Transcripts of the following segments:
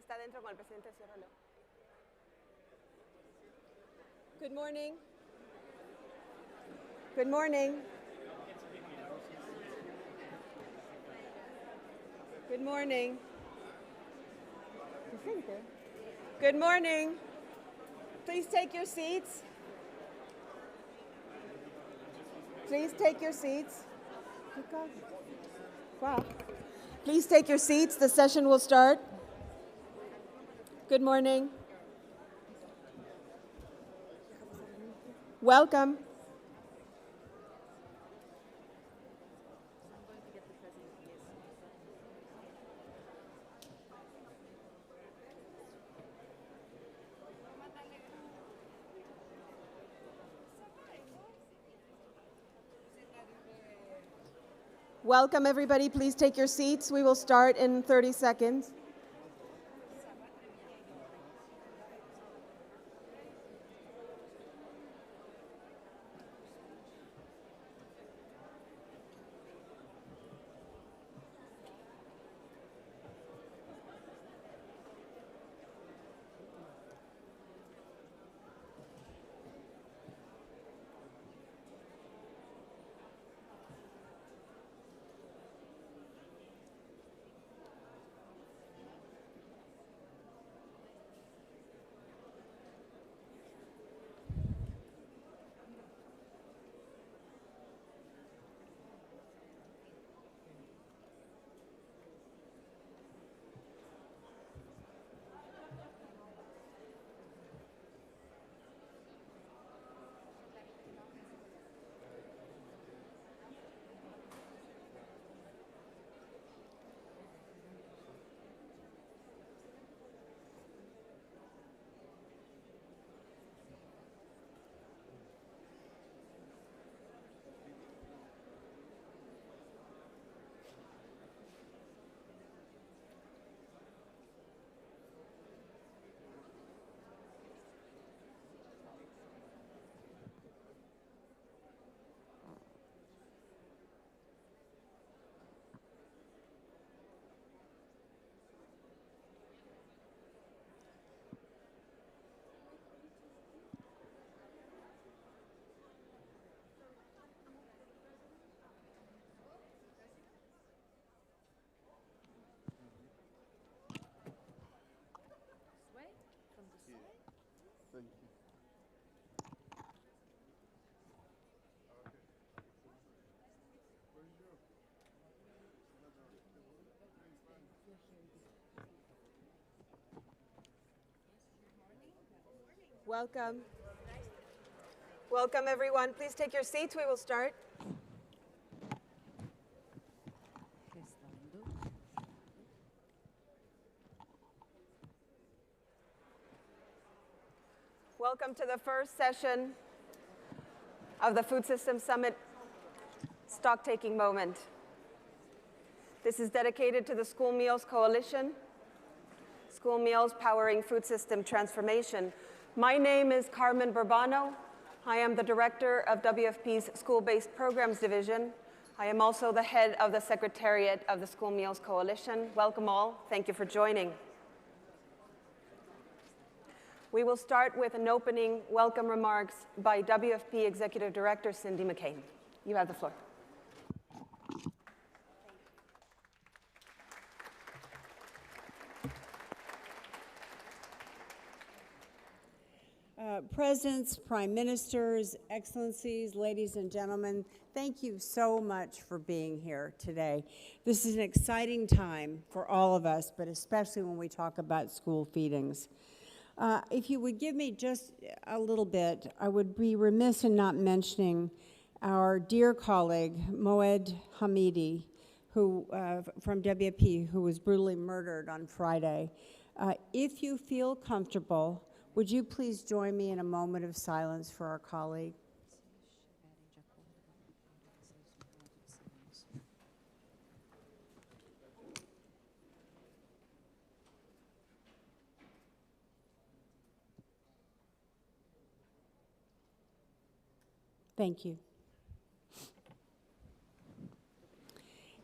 está dentro con el presidente, ciérralo. Good morning. Good morning. Good morning. Good morning. Please take your seats. Please take your seats. Wow. Please take your seats. The session will start. Good morning. Welcome. Welcome, everybody. Please take your seats. We will start in 30 seconds. Thank you. Welcome. Welcome, everyone. Please take your seats. We will start. Welcome to the first session of the Food System Summit Stocktaking Moment. This is dedicated to the School Meals Coalition, School Meals Powering Food System Transformation. My name is Carmen Burbano. I am the director of WFP's School-Based Programs Division. I am also the head of the Secretariat of the School Meals Coalition. Welcome all. Thank you for joining. We will start with an opening welcome remarks by WFP Executive Director Cindy McCain. You have the floor. Presidents, Prime Ministers, Excellencies, ladies and gentlemen, thank you so much for being here today. This is an exciting time for all of us, but especially when we talk about school feedings. If you would give me just a little bit, I would be remiss in not mentioning our dear colleague, Moed Hamidi, who, from WFP, who was brutally murdered on Friday. If you feel comfortable, would you please join me in a moment of silence for our colleague? Thank you.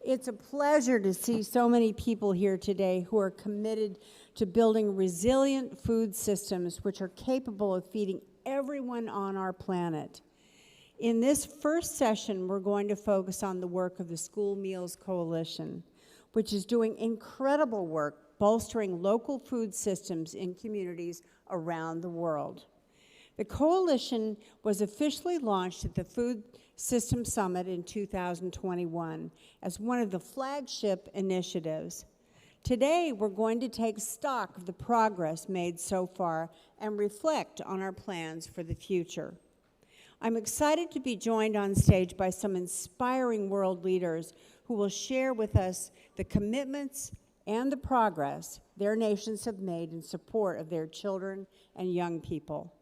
It's a pleasure to see so many people here today who are committed to building resilient food systems which are capable of feeding everyone on our planet. In this first session, we're going to focus on the work of the School Meals Coalition, which is doing incredible work bolstering local food systems in communities around the world. The coalition was officially launched at the Food Systems Summit in 2021 as one of the flagship initiatives. Today, we're going to take stock of the progress made so far and reflect on our plans for the future. I'm excited to be joined on stage by some inspiring world leaders who will share with us the commitments and the progress their nations have made in support of their children and young people.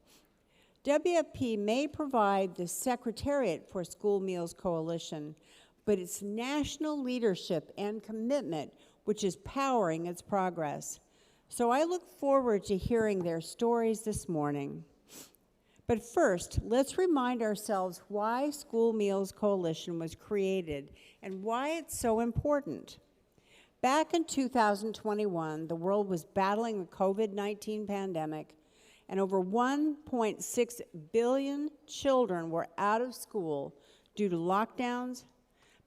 WFP may provide the Secretariat for School Meals Coalition, but it's national leadership and commitment which is powering its progress. So I look forward to hearing their stories this morning. But first, let's remind ourselves why School Meals Coalition was created and why it's so important. Back in 2021, the world was battling the COVID-19 pandemic, and over 1.6 billion children were out of school due to lockdowns.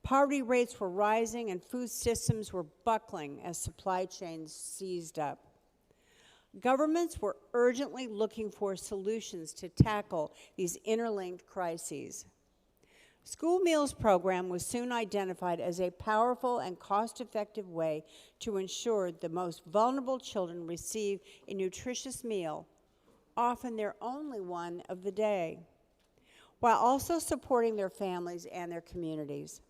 Poverty rates were rising and food systems were buckling as supply chains seized up. Governments were urgently looking for solutions to tackle these interlinked crises. School Meals Program was soon identified as a powerful and cost-effective way to ensure the most vulnerable children receive a nutritious meal, often their only one of the day, while also supporting their families and their communities.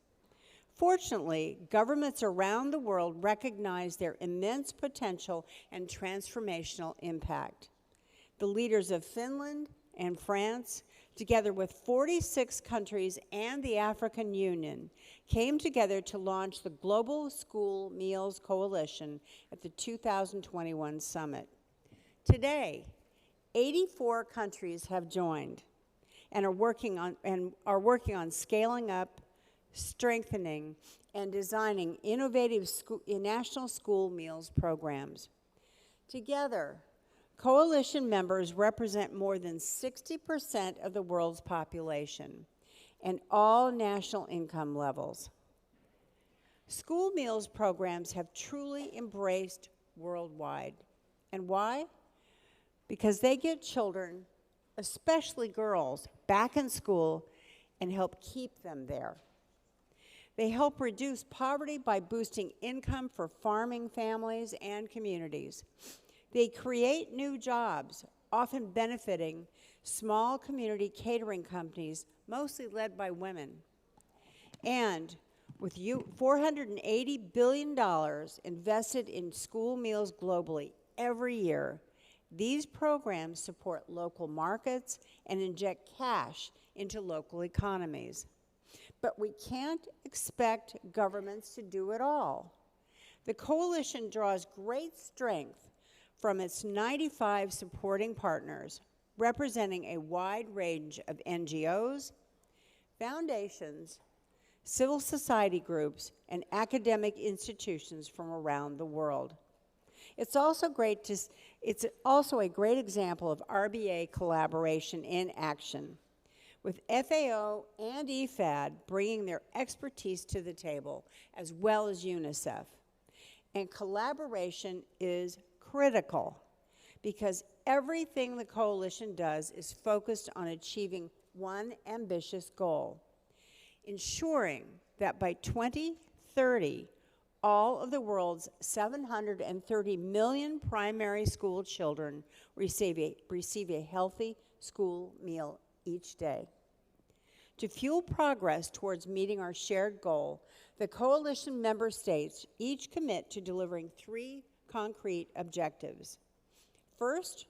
Fortunately, governments around the world recognize their immense potential and transformational impact. The leaders of Finland and France, together with 46 countries and the African Union, came together to launch the Global School Meals Coalition at the 2021 summit. Today, 84 countries have joined and are working on scaling up, strengthening, and designing innovative national school meals programs. Together, coalition members represent more than 60% of the world's population and all national income levels. School meals programs have truly embraced worldwide. And why? Because they get children, especially girls, back in school and help keep them there. They help reduce poverty by boosting income for farming families and communities. They create new jobs, often benefiting small community catering companies, mostly led by women. And with $480 billion invested in school meals globally every year, these programs support local markets and inject cash into local economies. But we can't expect governments to do it all. The coalition draws great strength from its 95 supporting partners, representing a wide range of NGOs, foundations, civil society groups, and academic institutions from around the world. It's also a great example of RBA collaboration in action, with FAO and IFAD bringing their expertise to the table, as well as UNICEF. And collaboration is critical because everything the coalition does is focused on achieving one ambitious goal: ensuring that by 2030, all of the world's 730 million primary school children receive a healthy school meal each day. To fuel progress towards meeting our shared goal, the coalition member states each commit to delivering 3 concrete objectives. First,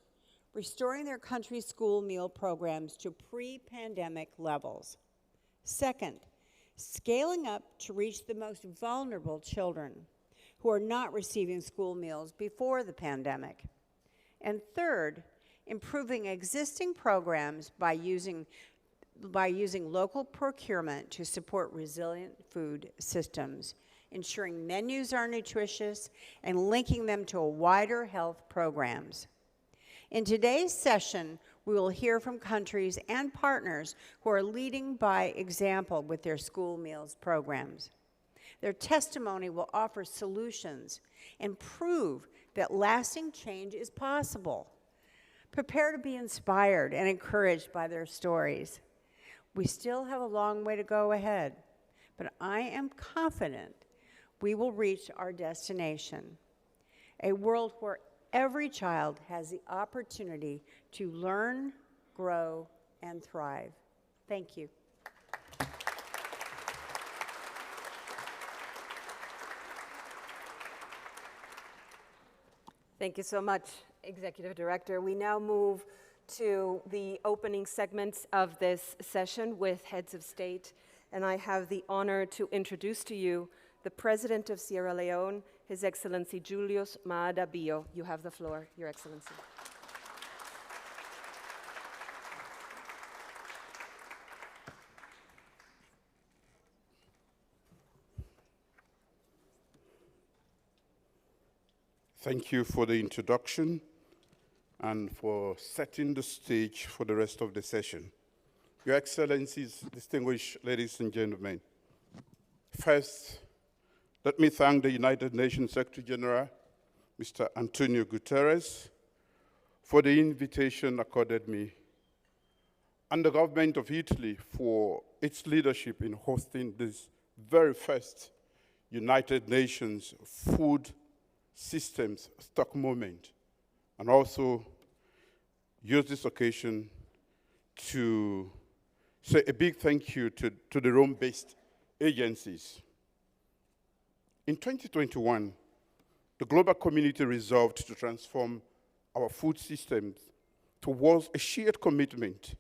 restoring their country's school meal programs to pre-pandemic levels. Second, scaling up to reach the most vulnerable children who are not receiving school meals before the pandemic. And third, improving existing programs by using local procurement to support resilient food systems. ensuring menus are nutritious, and linking them to wider health programs. In today's session, we will hear from countries and partners who are leading by example with their school meals programs. Their testimony will offer solutions and prove that lasting change is possible. Prepare to be inspired and encouraged by their stories. We still have a long way to go ahead, but I am confident we will reach our destination, a world where every child has the opportunity to learn, grow, and thrive. Thank you. Thank you so much, Executive Director. We now move to the opening segments of this session with heads of state, and I have the honor to introduce to you the President of Sierra Leone, His Excellency Julius Maada Bio. You have the floor, Your Excellency. Thank you for the introduction and for setting the stage for the rest of the session. Your Excellencies, distinguished ladies and gentlemen, first, let me thank the United Nations Secretary General, Mr. Antonio Guterres, for the invitation accorded me, and the government of Italy for its leadership in hosting this very first United Nations Food Systems Stock Moment, and also use this occasion to say a big thank you to the Rome-based agencies. In 2021, the global community resolved to transform our food systems towards a shared commitment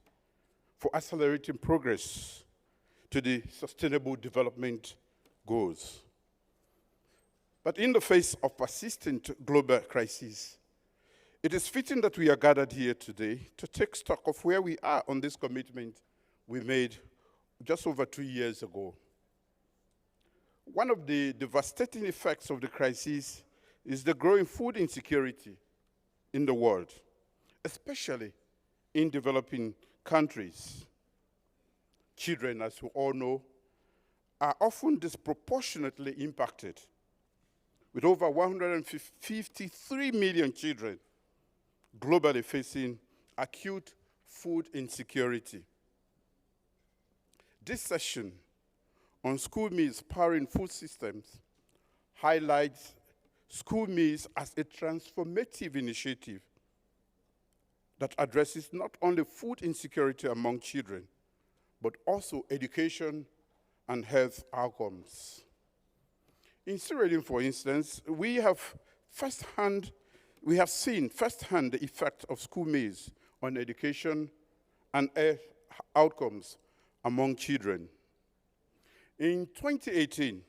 for accelerating progress to the Sustainable Development Goals. But in the face of persistent global crises, it is fitting that we are gathered here today to take stock of where we are on this commitment we made just over 2 years ago. One of the devastating effects of the crisis is the growing food insecurity in the world, especially in developing countries. Children, as we all know, are often disproportionately impacted, with over 153 million children globally facing acute food insecurity. This session on school meals powering food systems highlights school meals as a transformative initiative that addresses not only food insecurity among children, but also education and health outcomes. In Sierra Leone, for instance, we have seen firsthand the effect of school meals on education and health outcomes among children. In 2018,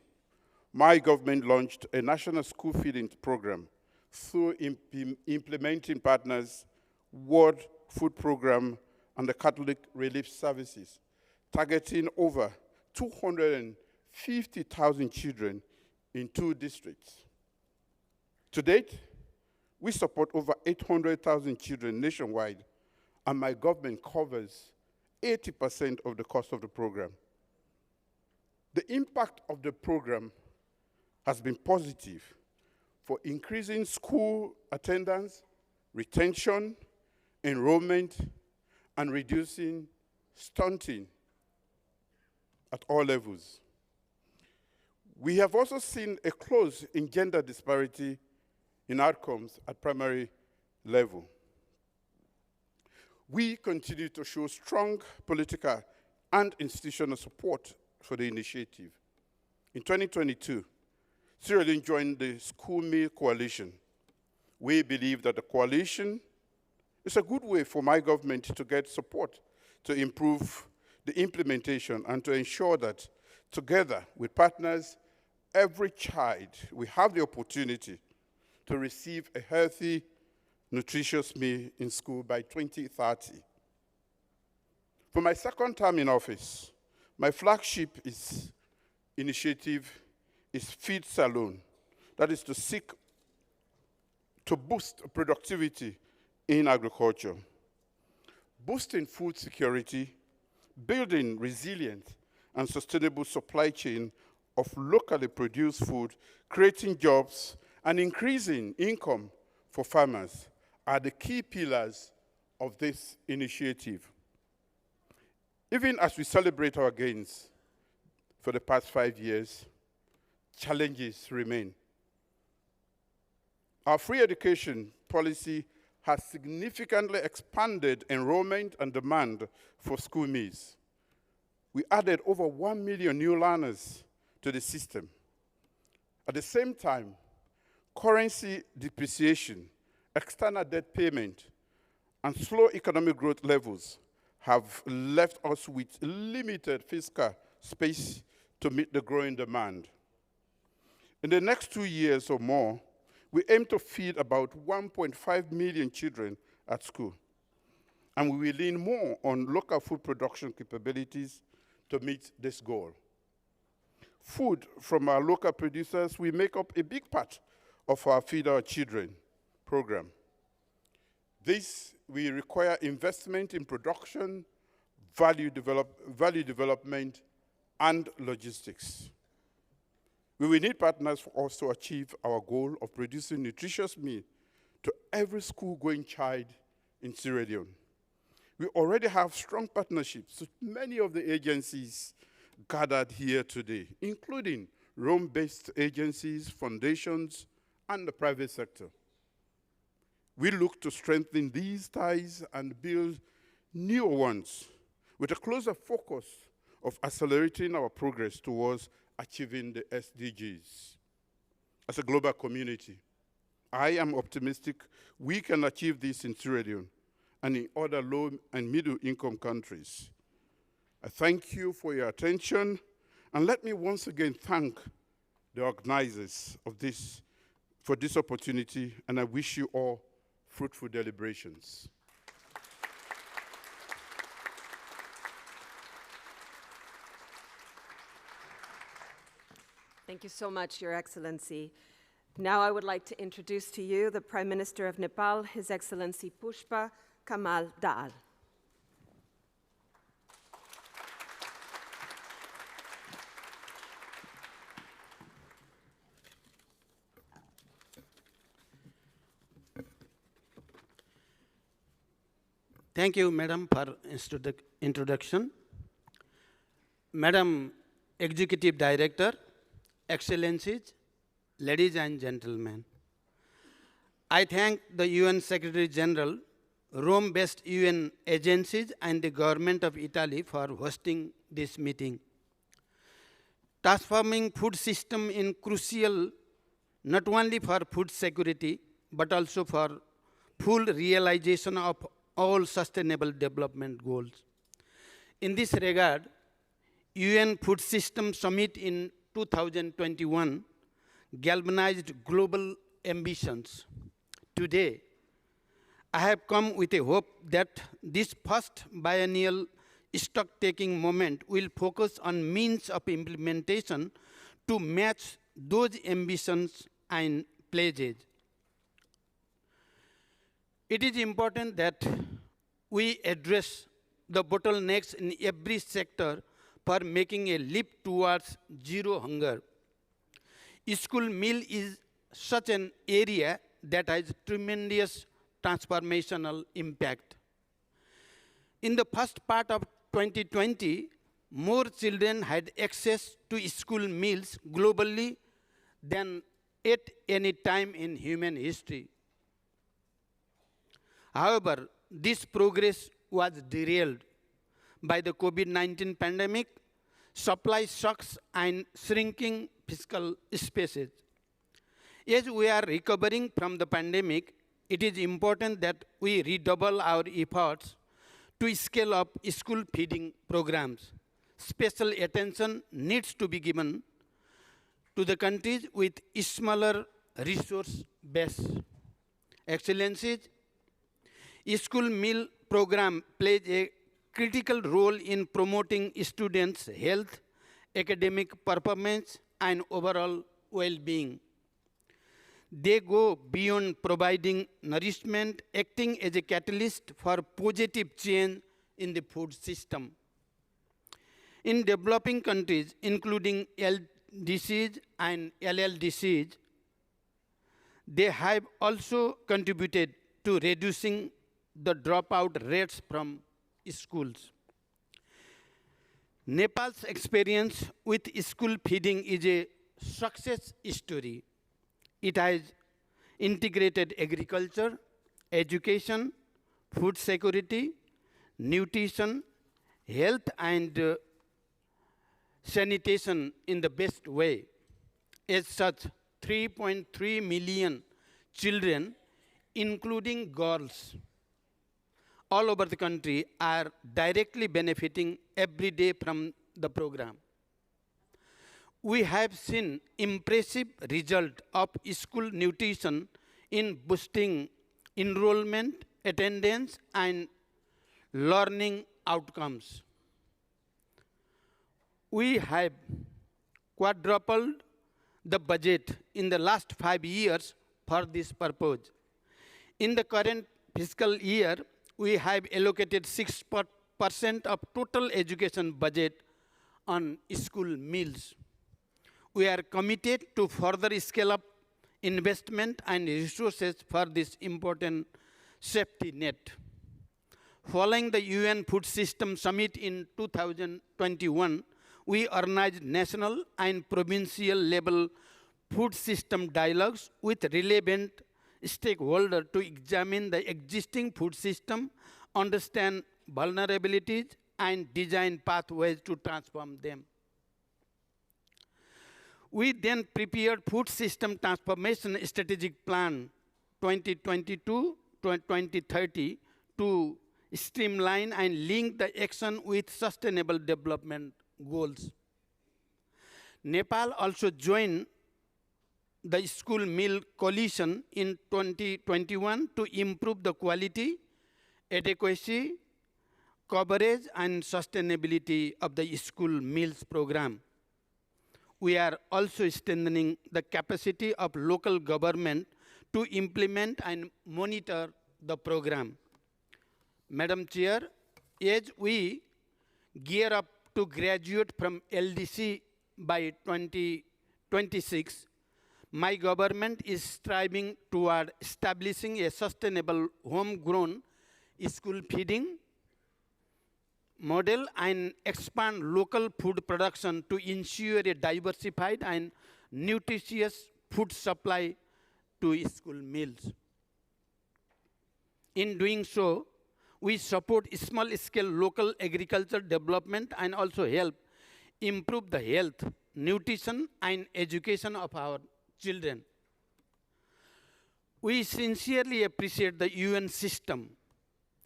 my government launched a national school feeding program through implementing partners, World Food Program, and the Catholic Relief Services, targeting over 250,000 children in 2 districts. To date, we support over 800,000 children nationwide, and my government covers 80% of the cost of the program. The impact of the program has been positive for increasing school attendance, retention, enrollment, and reducing stunting at all levels. We have also seen a close in gender disparity in outcomes at primary level. We continue to show strong political and institutional support for the initiative. In 2022, Sierra Leone joined the School Meal Coalition. We believe that the coalition is a good way for my government to get support to improve the implementation and to ensure that together with partners, every child will have the opportunity to receive a healthy, nutritious meal in school by 2030. For my second term in office, my flagship initiative is Feed Saloon, that is to seek to boost productivity in agriculture, boosting food security, building resilient and sustainable supply chain of locally produced food, creating jobs, and increasing income for farmers are the key pillars of this initiative. Even as we celebrate our gains for the past 5 years, challenges remain. Our free education policy has significantly expanded enrollment and demand for school meals. We added over 1 million new learners to the system. At the same time, currency depreciation, external debt payment, and slow economic growth levels have left us with limited fiscal space to meet the growing demand. In the next 2 years or more, we aim to feed about 1.5 million children at school, and we will lean more on local food production capabilities to meet this goal. Food from our local producers will make up a big part of our Feed Our Children program. This will require investment in production, value development, and logistics. We will need partners for us to achieve our goal of producing nutritious meal to every school-going child in Sierra Leone. We already have strong partnerships with many of the agencies gathered here today, including Rome-based agencies, foundations, and the private sector. We look to strengthen these ties and build new ones with a closer focus of accelerating our progress towards achieving the SDGs. As a global community, I am optimistic we can achieve this in Sierra Leone and in other low and middle income countries. I thank you for your attention, and let me once again thank the organizers of this for this opportunity, and I wish you all fruitful deliberations. Thank you so much, Your Excellency. Now I would like to introduce to you the Prime Minister of Nepal, His Excellency Pushpa Kamal Dahal. Thank you, Madam, for introduction. Madam Executive Director, Excellencies, ladies and gentlemen, I thank the UN Secretary General, Rome-based UN agencies, and the government of Italy for hosting this meeting. Transforming food system is crucial not only for food security, but also for full realization of all sustainable development goals. In this regard, UN Food System Summit in 2021 galvanized global ambitions. Today, I have come with a hope that this first biennial stock-taking moment will focus on means of implementation to match those ambitions and pledges. It is important that we address the bottlenecks in every sector for making a leap towards zero hunger. School meal is such an area that has tremendous transformational impact. In the first part of 2020, more children had access to school meals globally than at any time in human history. However, this progress was derailed by the COVID-19 pandemic, supply shocks, and shrinking fiscal spaces. As we are recovering from the pandemic, it is important that we redouble our efforts to scale up school feeding programs. Special attention needs to be given to the countries with smaller resource base. Excellencies, school meal program plays a critical role in promoting students' health, academic performance, and overall well-being. They go beyond providing nourishment, acting as a catalyst for positive change in the food system. In developing countries, including LDCs and LLDCs, they have also contributed to reducing the dropout rates from schools. Nepal's experience with school feeding is a success story. It has integrated agriculture, education, food security, nutrition, health, and sanitation in the best way. As such, 3.3 million children, including girls, all over the country are directly benefiting every day from the program. We have seen impressive result of school nutrition in boosting enrollment, attendance, and learning outcomes. We have quadrupled the budget in the last 5 years for this purpose. In the current fiscal year, we have allocated 6% of total education budget on school meals. We are committed to further scale up investment and resources for this important safety net. Following the UN Food System Summit in 2021, we organized national and provincial level food system dialogues with relevant stakeholders to examine the existing food system, understand vulnerabilities, and design pathways to transform them. We then prepared Food System Transformation Strategic Plan 2022-2030 to streamline and link the action with Sustainable Development Goals. Nepal also joined the School Meal Coalition in 2021 to improve the quality, adequacy, coverage, and sustainability of the school meals program. We are also strengthening the capacity of local government to implement and monitor the program. Madam Chair, as we gear up to graduate from LDC by 2026, my government is striving toward establishing a sustainable homegrown school feeding model and expand local food production to ensure a diversified and nutritious food supply to school meals. In doing so, we support small-scale local agriculture development and also help improve the health, nutrition, and education of our children. We sincerely appreciate the UN system,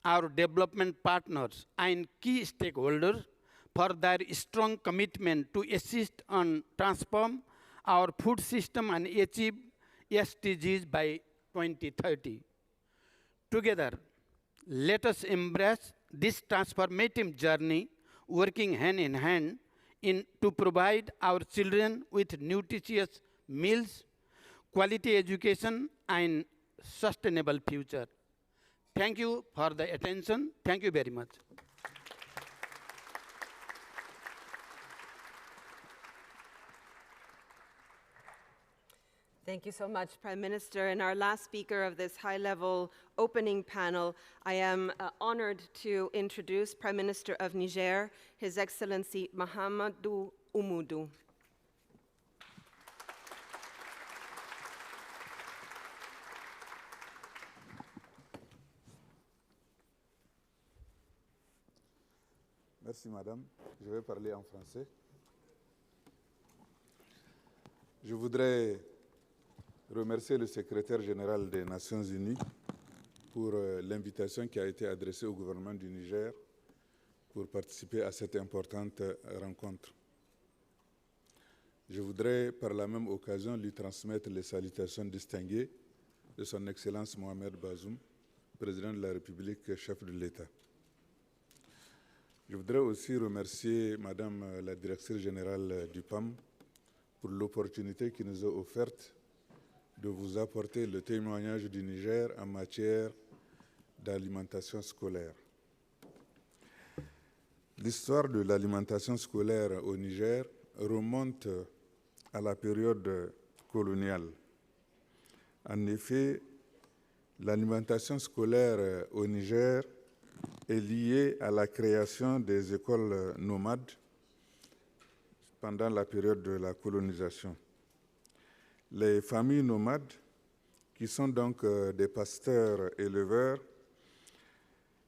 our development partners, and key stakeholders for their strong commitment to assist and transform our food system and achieve SDGs by 2030. Together, let us embrace this transformative journey, working hand in hand to provide our children with nutritious meals, quality education, and sustainable future. Thank you for the attention. Thank you very much. Thank you so much, Prime Minister. And our last speaker of this high-level opening panel, I am honored to introduce Prime Minister of Niger, His Excellency Mahamadou Oumoudou. Merci, Madame. Je vais parler en français. Je voudrais remercier le secrétaire général des Nations Unies pour l'invitation qui a été adressée au gouvernement du Niger pour participer à cette importante rencontre. Je voudrais par la même occasion lui transmettre les salutations distinguées de son Excellence Mohamed Bazoum, président de la République, chef de l'État. Je voudrais aussi remercier Madame la directrice générale du PAM pour l'opportunité qui nous est offerte de vous apporter le témoignage du Niger en matière d'alimentation scolaire. L'histoire de l'alimentation scolaire au Niger remonte à la période coloniale. En effet, l'alimentation scolaire au Niger est liée à la création des écoles nomades pendant la période de la colonisation. Les familles nomades, qui sont donc des pasteurs-éleveurs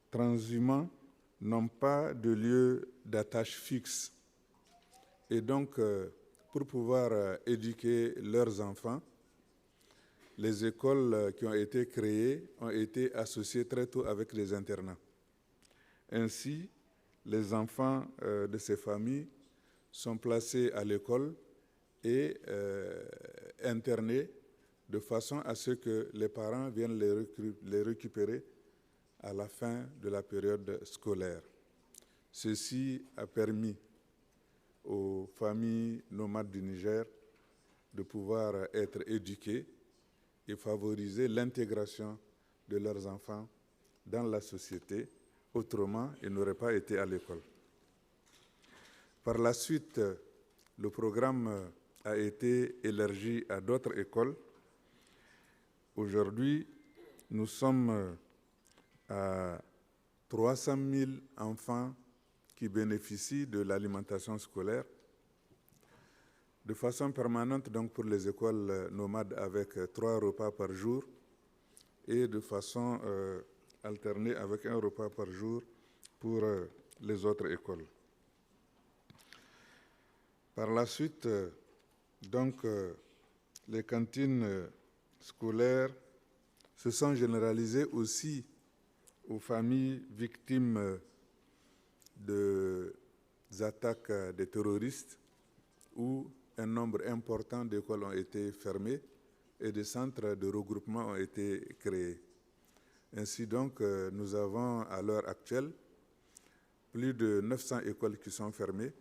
transhumants, n'ont pas de lieu d'attache fixe. Et donc, pour pouvoir éduquer leurs enfants, les écoles qui ont été créées ont été associées très tôt avec les internats. Ainsi, les enfants de ces familles sont placés à l'école et internés de façon à ce que les parents viennent les récupérer à la fin de la période scolaire. Ceci a permis aux familles nomades du Niger de pouvoir être éduquées et favoriser l'intégration de leurs enfants dans la société. Autrement, ils n'auraient pas été à l'école. Par la suite, le programme a été élargi à d'autres écoles. Aujourd'hui, nous sommes à 300 000 enfants qui bénéficient de l'alimentation scolaire de façon permanente, donc pour les écoles nomades avec 3 repas par jour et de façon alternée avec 1 repas par jour pour les autres écoles. Par la suite, donc, les cantines scolaires se sont généralisées aussi aux familles victimes des attaques des terroristes où un nombre important d'écoles ont été fermées et des centres de regroupement ont été créés. Ainsi donc, nous avons à l'heure actuelle plus de 900 écoles qui sont fermées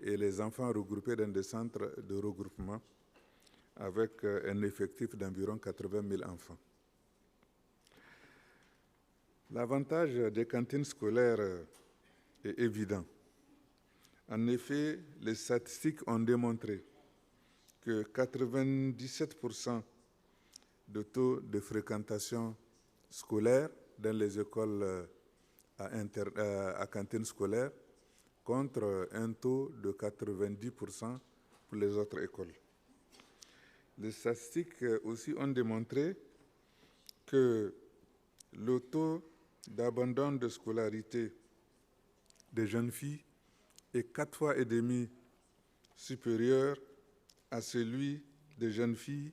et les enfants regroupés dans des centres de regroupement avec un effectif d'environ 80 000 enfants. L'avantage des cantines scolaires est évident. En effet, les statistiques ont démontré que 97% de taux de fréquentation scolaire dans les écoles à cantine scolaire contre un taux de 90% pour les autres écoles. Les statistiques aussi ont démontré que le taux d'abandon de scolarité des jeunes filles est 4,5 fois supérieur à celui des jeunes filles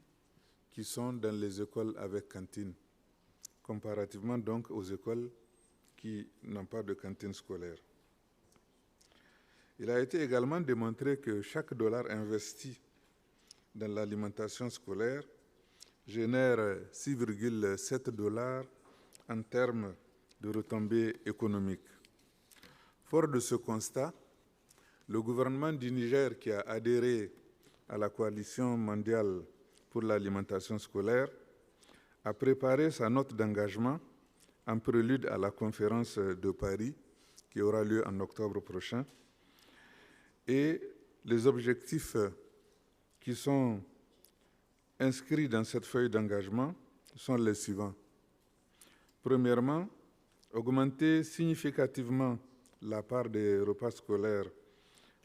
qui sont dans les écoles avec cantine, comparativement donc aux écoles qui n'ont pas de cantine scolaire. Il a été également démontré que chaque dollar investi dans l'alimentation scolaire génère 6,7 $ en termes de retombées économiques. Fort de ce constat, le gouvernement du Niger, qui a adhéré à la coalition mondiale pour l'alimentation scolaire, a préparé sa note d'engagement en prélude à la conférence de Paris qui aura lieu en octobre prochain. Et les objectifs qui sont inscrits dans cette feuille d'engagement sont les suivants. Premièrement, augmenter significativement la part des repas scolaires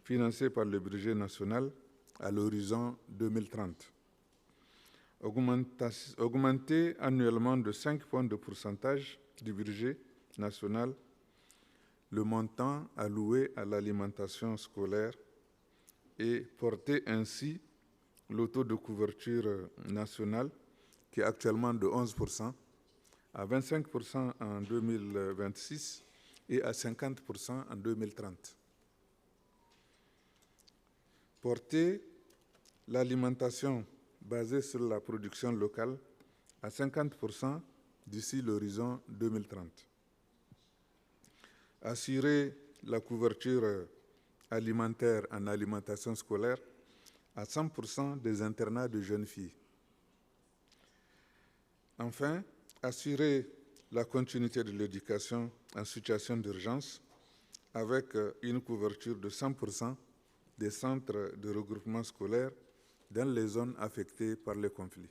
financés par le budget national à l'horizon 2030. Augmenter annuellement de 5 points de pourcentage du budget national le montant alloué à l'alimentation scolaire et porter ainsi le taux de couverture nationale, qui est actuellement de 11%, à 25% en 2026 et à 50% en 2030. Porter l'alimentation basée sur la production locale à 50% d'ici l'horizon 2030. Assurer la couverture alimentaire en alimentation scolaire à 100% des internats de jeunes filles. Enfin, assurer la continuité de l'éducation en situation d'urgence avec une couverture de 100% des centres de regroupement scolaire dans les zones affectées par les conflits.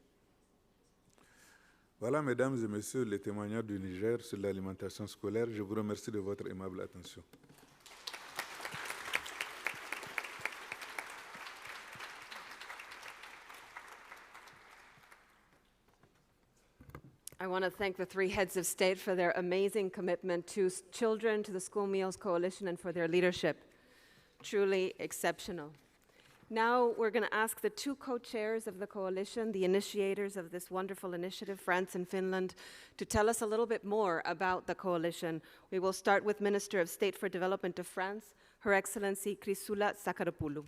Voilà, mesdames et messieurs, les témoignages du Niger sur l'alimentation scolaire. Je vous remercie de votre aimable attention. I want to thank the three heads of state for their amazing commitment to children, to the School Meals Coalition, and for their leadership. Truly exceptional. Now we're going to ask the two co-chairs of the coalition, the initiators of this wonderful initiative, France and Finland, to tell us a little bit more about the coalition. We will start with Minister of State for Development of France, Her Excellency Chrysoula Sakharopoulou.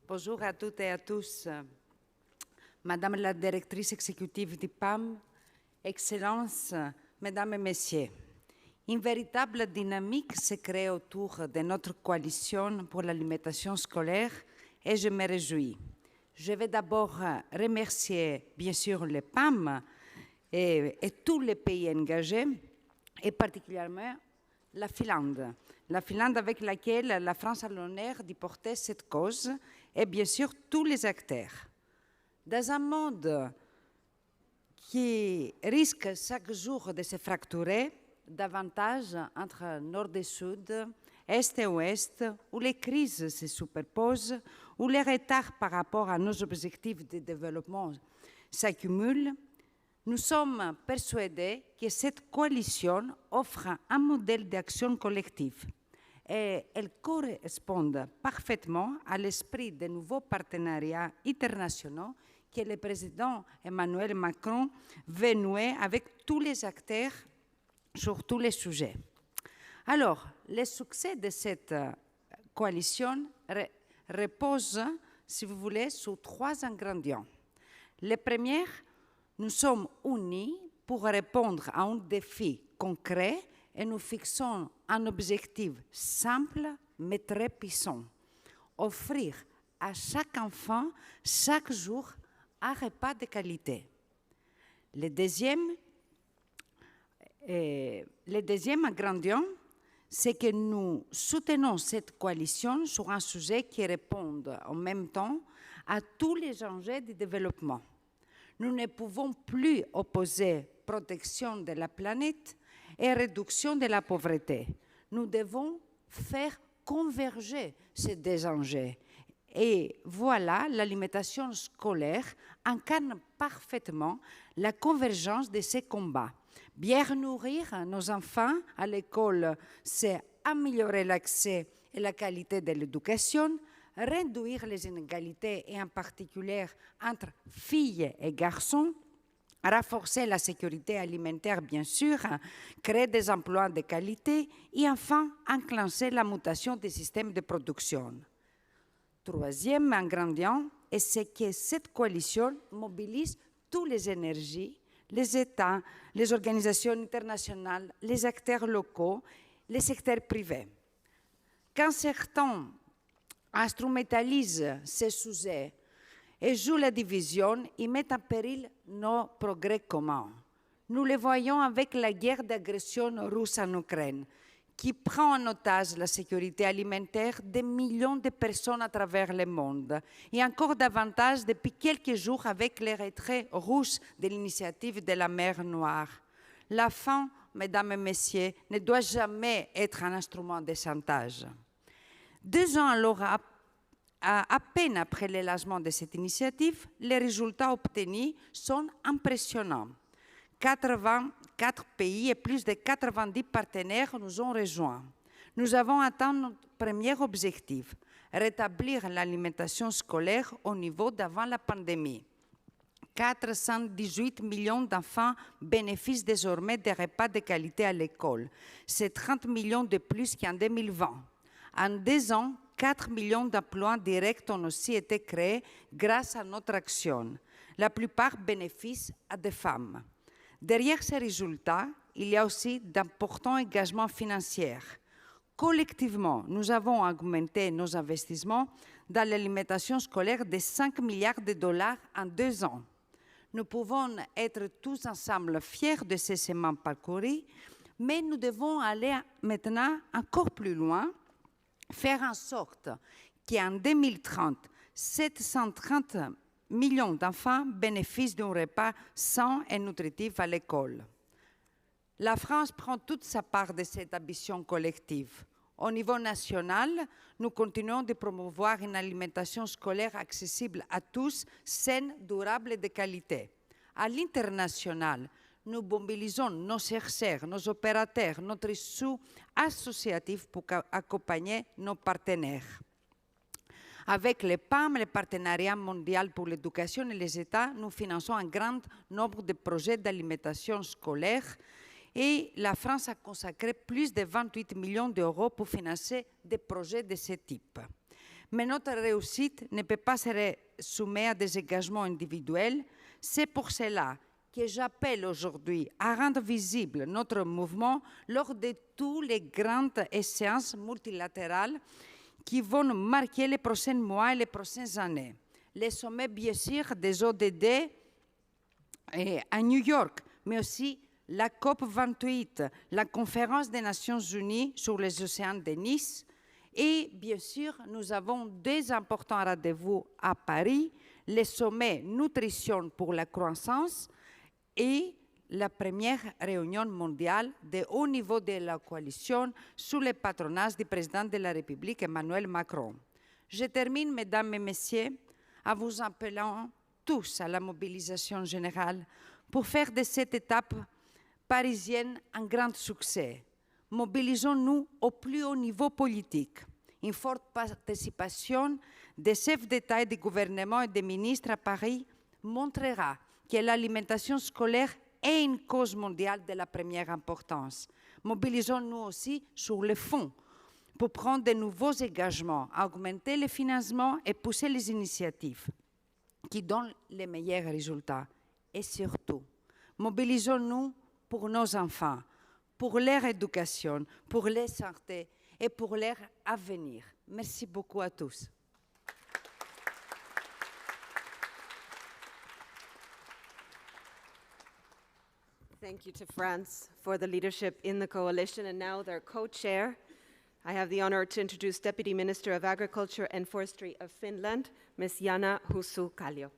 Bonjour à toutes et à tous. Madame la directrice exécutive du PAM, Excellences, Mesdames et Messieurs, une véritable dynamique se crée autour de notre coalition pour l'alimentation scolaire et je me réjouis. Je vais d'abord remercier, bien sûr, le PAM et tous les pays engagés, et particulièrement la Finlande. La Finlande avec laquelle la France a l'honneur de porter cette cause, et bien sûr tous les acteurs. Dans un monde qui risque chaque jour de se fracturer davantage entre nord et sud, est et ouest, où les crises se superposent, où les retards par rapport à nos objectifs de développement s'accumulent, nous sommes persuadés que cette coalition offre un modèle d'action collective et elle correspond parfaitement à l'esprit des nouveaux partenariats internationaux que le président Emmanuel Macron veut nouer avec tous les acteurs sur tous les sujets. Alors, le succès de cette coalition repose, si vous voulez, sur trois ingrédients. Le premier, nous sommes unis pour répondre à un défi concret et nous fixons un objectif simple mais très puissant. Offrir à chaque enfant, chaque jour, un repas de qualité. Le deuxième ingrédient, c'est que nous soutenons cette coalition sur un sujet qui répond en même temps à tous les enjeux du développement. Nous ne pouvons plus opposer protection de la planète et réduction de la pauvreté. Nous devons faire converger ces deux enjeux. Et voilà, l'alimentation scolaire incarne parfaitement la convergence de ces combats. Bien nourrir nos enfants à l'école, c'est améliorer l'accès et la qualité de l'éducation, réduire les inégalités et en particulier entre filles et garçons, renforcer la sécurité alimentaire, bien sûr, créer des emplois de qualité et enfin enclencher la mutation des systèmes de production. Troisième ingrédient, c'est que cette coalition mobilise toutes les énergies, les États, les organisations internationales, les acteurs locaux, les secteurs privés. Quand certains instrumentalisent ces sujets et jouent la division, ils mettent en péril nos progrès communs. Nous le voyons avec la guerre d'agression russe en Ukraine, qui prend en otage la sécurité alimentaire de millions de personnes à travers le monde, et encore davantage depuis quelques jours avec le retrait russe de l'initiative de la mer Noire. La faim, mesdames et messieurs, ne doit jamais être un instrument de chantage. 2 ans alors, à peine après le lancement de cette initiative, les résultats obtenus sont impressionnants. 84 pays et plus de 90 partenaires nous ont rejoints. Nous avons atteint notre premier objectif, rétablir l'alimentation scolaire au niveau d'avant la pandémie. 418 millions d'enfants bénéficient désormais des repas de qualité à l'école. C'est 30 millions de plus qu'en 2020. En 2 ans, 4 millions d'emplois directs ont aussi été créés grâce à notre action. La plupart bénéficient à des femmes. Derrière ces résultats, il y a aussi d'importants engagements financiers. Collectivement, nous avons augmenté nos investissements dans l'alimentation scolaire de 5 milliards de dollars en 2 ans. Nous pouvons être tous ensemble fiers de ces chemins parcourus, mais nous devons aller maintenant encore plus loin, faire en sorte qu'en 2030, 730 millions d'enfants bénéficient d'un repas sain et nutritif à l'école. La France prend toute sa part de cette ambition collective. Au niveau national, nous continuons de promouvoir une alimentation scolaire accessible à tous, saine, durable et de qualité. À l'international, nous mobilisons nos chercheurs, nos opérateurs, notre tissu associatif pour accompagner nos partenaires. Avec les PAM, le Partenariat mondial pour l'éducation et les États, nous finançons un grand nombre de projets d'alimentation scolaire et la France a consacré plus de 28 millions d'euros pour financer des projets de ce type. Mais notre réussite ne peut pas se résumer à des engagements individuels. C'est pour cela que j'appelle aujourd'hui à rendre visible notre mouvement lors de toutes les grandes séances multilatérales qui vont marquer les prochains mois et les prochaines années. Les sommets, bien sûr, des ODD à New York, mais aussi la COP28, la conférence des Nations Unies sur les océans de Nice, et bien sûr, nous avons 2 importants rendez-vous à Paris, le sommet Nutrition pour la croissance et la première réunion mondiale de haut niveau de la coalition sous le patronage du président de la République, Emmanuel Macron. Je termine, mesdames et messieurs, en vous appelant tous à la mobilisation générale pour faire de cette étape parisienne un grand succès. Mobilisons-nous au plus haut niveau politique. Une forte participation des chefs d'État et de gouvernement et des ministres à Paris montrera que l'alimentation scolaire est une cause mondiale de la première importance. Mobilisons-nous aussi sur le fond pour prendre de nouveaux engagements, augmenter le financement et pousser les initiatives qui donnent les meilleurs résultats. Et surtout, mobilisons-nous pour nos enfants, pour leur éducation, pour leur santé et pour leur avenir. Merci beaucoup à tous. Thank you to France for the leadership in the coalition, and now their co-chair. I have the honor to introduce Deputy Minister of Agriculture and Forestry of Finland, Ms. Jana Hussu-Kallio.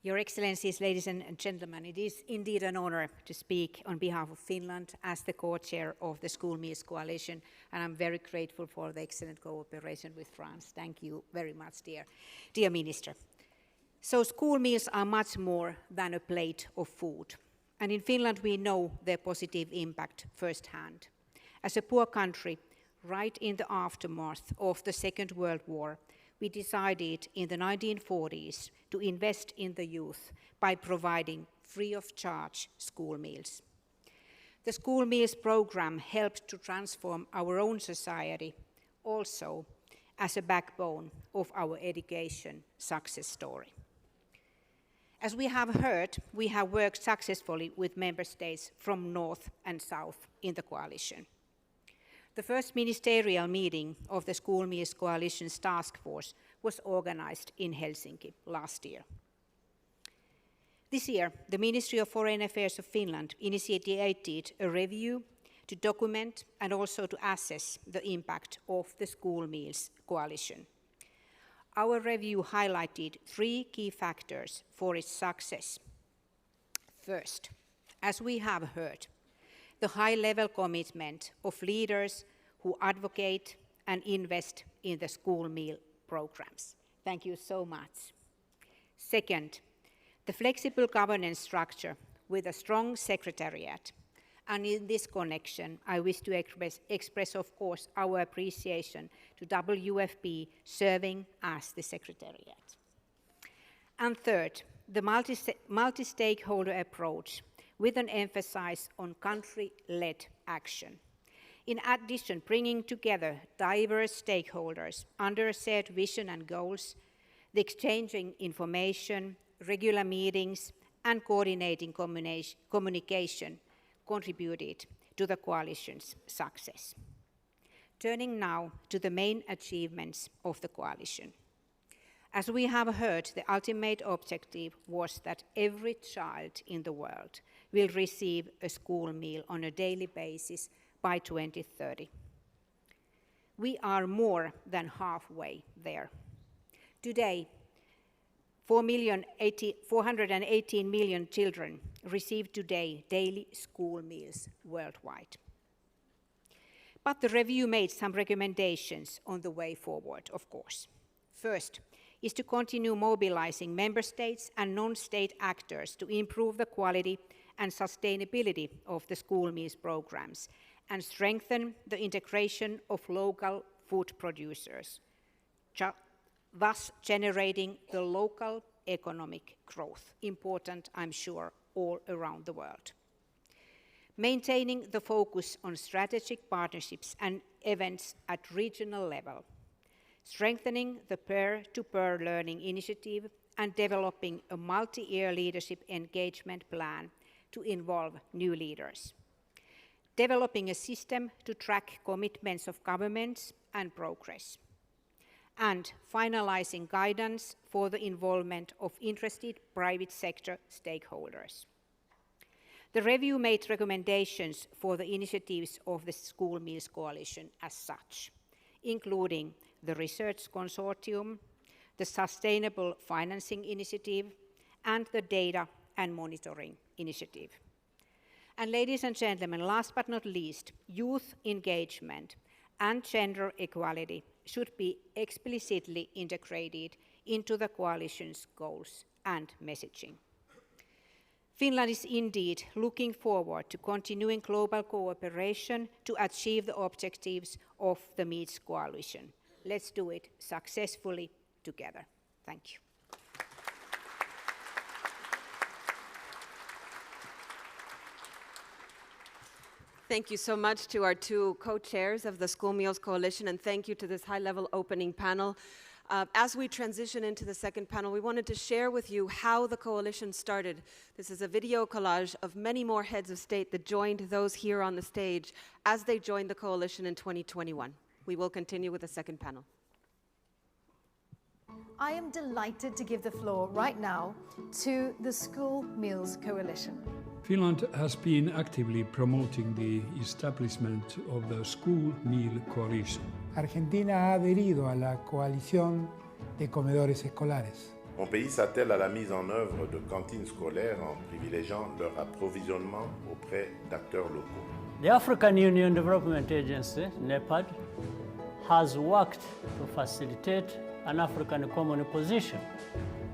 Your Excellencies, ladies and gentlemen, it is indeed an honor to speak on behalf of Finland as the co-chair of the School Meals Coalition, and I'm very grateful for the excellent cooperation with France. Thank you very much, dear Minister. So school meals are much more than a plate of food, and in Finland we know their positive impact firsthand. As a poor country, right in the aftermath of the Second World War, we decided in the 1940s to invest in the youth by providing free of charge school meals. The school meals program helped to transform our own society, also as a backbone of our education success story. As we have heard, we have worked successfully with member states from north and south in the coalition. The first ministerial meeting of the School Meals Coalition's task force was organized in Helsinki last year. This year, the Ministry of Foreign Affairs of Finland initiated a review to document and also to assess the impact of the School Meals Coalition. Our review highlighted 3 key factors for its success. First, as we have heard, the high-level commitment of leaders who advocate and invest in the school meal programs. Thank you so much. Second, the flexible governance structure with a strong secretariat. And in this connection, I wish to express, of course, our appreciation to WFP serving as the secretariat. And third, the multi-stakeholder approach with an emphasis on country-led action. In addition, bringing together diverse stakeholders under a shared vision and goals, The exchanging information, regular meetings, and coordinating communication contributed to the coalition's success. Turning now to the main achievements of the coalition. As we have heard, the ultimate objective was that every child in the world will receive a school meal on a daily basis by 2030. We are more than halfway there. Today, 418 million children receive today daily school meals worldwide. But the review made some recommendations on the way forward, of course. First is to continue mobilizing member states and non-state actors to improve the quality and sustainability of the school meals programs and strengthen the integration of local food producers, thus generating the local economic growth, important, I'm sure, all around the world. Maintaining the focus on strategic partnerships and events at regional level, strengthening the peer-to-peer learning initiative, and developing a multi-year leadership engagement plan to involve new leaders. Developing a system to track commitments of governments and progress. And finalizing guidance for the involvement of interested private sector stakeholders. The review made recommendations for the initiatives of the School Meals Coalition as such, including the Research Consortium, the Sustainable Financing Initiative, and the Data and Monitoring Initiative. And ladies and gentlemen, last but not least, youth engagement and gender equality should be explicitly integrated into the coalition's goals and messaging. Finland is indeed looking forward to continuing global cooperation to achieve the objectives of the Meals Coalition. Let's do it successfully together. Thank you. Thank you so much to our two co-chairs of the School Meals Coalition, and thank you to this high-level opening panel. As we transition into the second panel, we wanted to share with you how the coalition started. This is a video collage of many more heads of state that joined those here on the stage as they joined the coalition in 2021. We will continue with the second panel. I am delighted to give the floor right now to the School Meals Coalition. Finland has been actively promoting the establishment of the School Meal Coalition. Argentina ha adherido a la coalición de comedores escolares. Mon pays s'attelle à la mise en œuvre de cantines scolaires en privilégiant leur approvisionnement auprès d'acteurs locaux. The African Union Development Agency, NEPAD, has worked to facilitate an African common position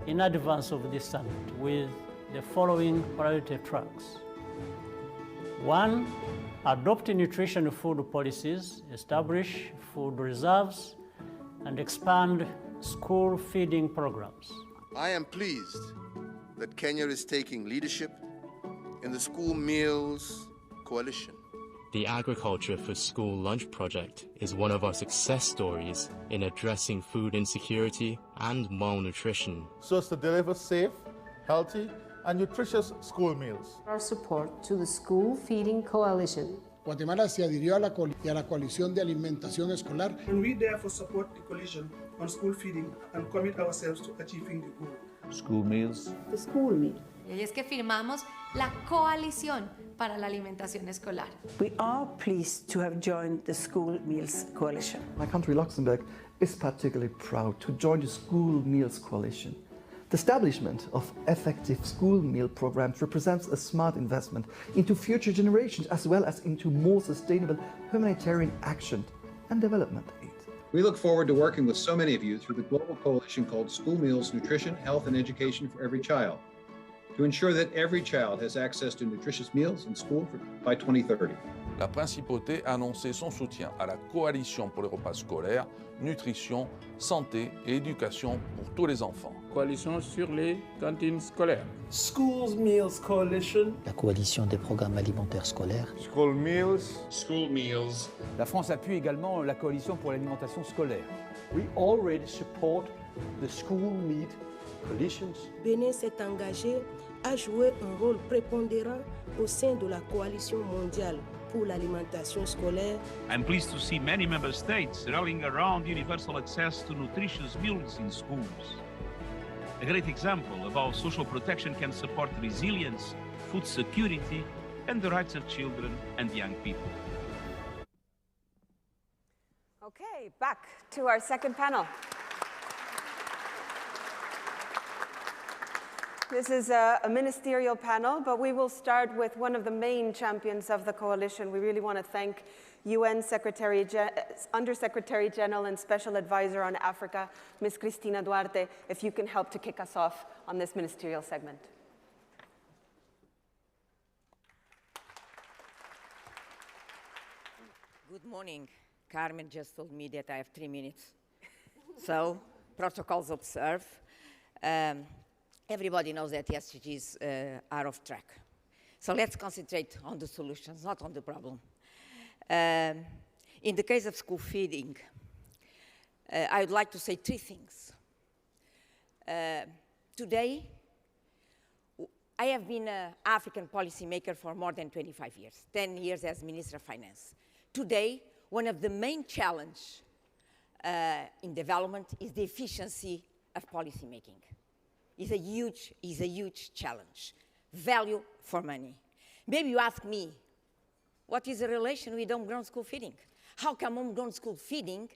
in advance of this summit with the following priority tracks. 1, adopt nutrition food policies, establish food reserves, and expand school feeding programs. I am pleased that Kenya is taking leadership in the School Meals Coalition. The Agriculture for School Lunch project is one of our success stories in addressing food insecurity and malnutrition. So as to deliver safe, healthy, and nutritious school meals. Our support to the School Feeding Coalition. Guatemala se adhirió a la coalición de alimentación escolar. And we therefore support the coalition on school feeding and commit ourselves to achieving the goal. School meals. The school meal. Y es que firmamos la coalición para la alimentación escolar. We are pleased to have joined the School Meals Coalition. My country, Luxembourg, is particularly proud to join the School Meals Coalition. The establishment of effective school meal programs represents a smart investment into future generations as well as into more sustainable humanitarian action and development aid. We look forward to working with so many of you through the global coalition called School Meals Nutrition, Health and Education for Every Child to ensure that every child has access to nutritious meals in school by 2030. la Principauté a annoncé son soutien à la Coalition pour les repas scolaires, nutrition, santé et éducation pour tous les enfants. Coalition sur les cantines scolaires. Schools Meals Coalition. La coalition des programmes alimentaires scolaires. School Meals. School Meals. La France appuie également la coalition pour l'alimentation scolaire. We already support the School Meal Coalitions. Bénin s'est engagé à jouer un rôle prépondérant au sein de la coalition mondiale pour l'alimentation scolaire. I'm pleased to see many member states rallying around universal access to nutritious meals in schools. A great example of how social protection can support resilience, food security, and the rights of children and young people. Okay, back to our second panel. This is a ministerial panel, but we will start with one of the main champions of the coalition. We really want to thank UN Undersecretary General and Special Advisor on Africa, Ms. Cristina Duarte, if you can help to kick us off on this ministerial segment. Good morning. Carmen just told me that I have 3 minutes. So, protocols observed. Everybody knows that the SDGs are off track. So let's concentrate on the solutions, not on the problem. In the case of school feeding, I would like to say 3 things. Today, I have been an African policymaker for more than 25 years, 10 years as Minister of Finance. Today, one of the main challenges in development is the efficiency of policymaking. Is a huge challenge. Value for money. Maybe you ask me, what is the relation with homegrown school feeding? How come homegrown school feeding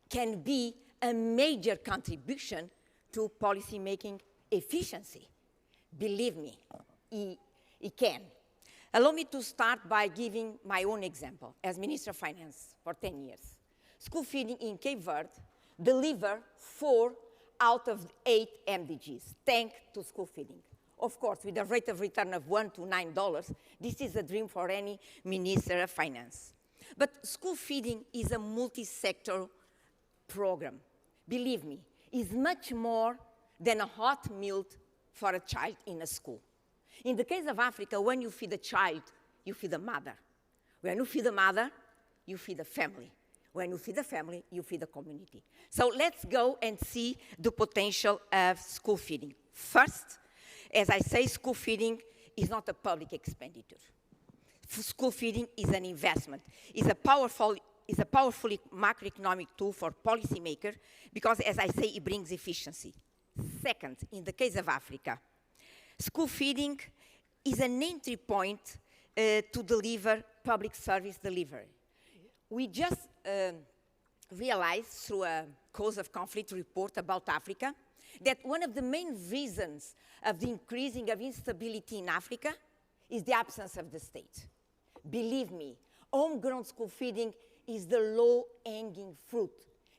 can be a major contribution to policymaking efficiency? Believe me, it can. Allow me to start by giving my own example as Minister of Finance for 10 years. School feeding in Cape Verde deliver 4 out of 8 MDGs, thanks to school feeding. Of course, with a rate of return of $1 to $9, this is a dream for any Minister of Finance. But school feeding is a multi-sector program. Believe me, it's much more than a hot meal for a child in a school. In the case of Africa, when you feed a child, you feed a mother. When you feed a mother, you feed a family. When you feed the family, you feed the community. So let's go and see the potential of school feeding. First, as I say, school feeding is not a public expenditure. School feeding is an investment. It's a powerfully macroeconomic tool for policymakers because, as I say, it brings efficiency. Second, in the case of Africa, school feeding is an entry point to deliver public service delivery. We just realized through a cause of conflict report about Africa that one of the main reasons of the increasing of instability in Africa is the absence of the state. Believe me, homegrown school feeding is the low-hanging fruit,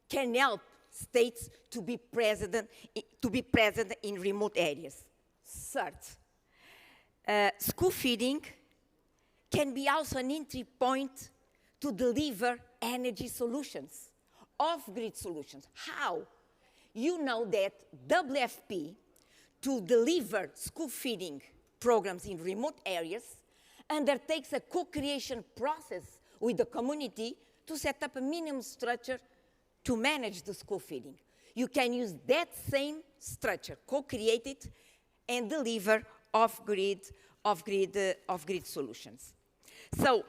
can help states to be present in remote areas. Third, school feeding can be also an entry point to deliver energy solutions, off-grid solutions. How? You know that WFP, to deliver school feeding programs in remote areas, undertakes a co-creation process with the community to set up a minimum structure to manage the school feeding. You can use that same structure, co-create it, and deliver off-grid solutions. So,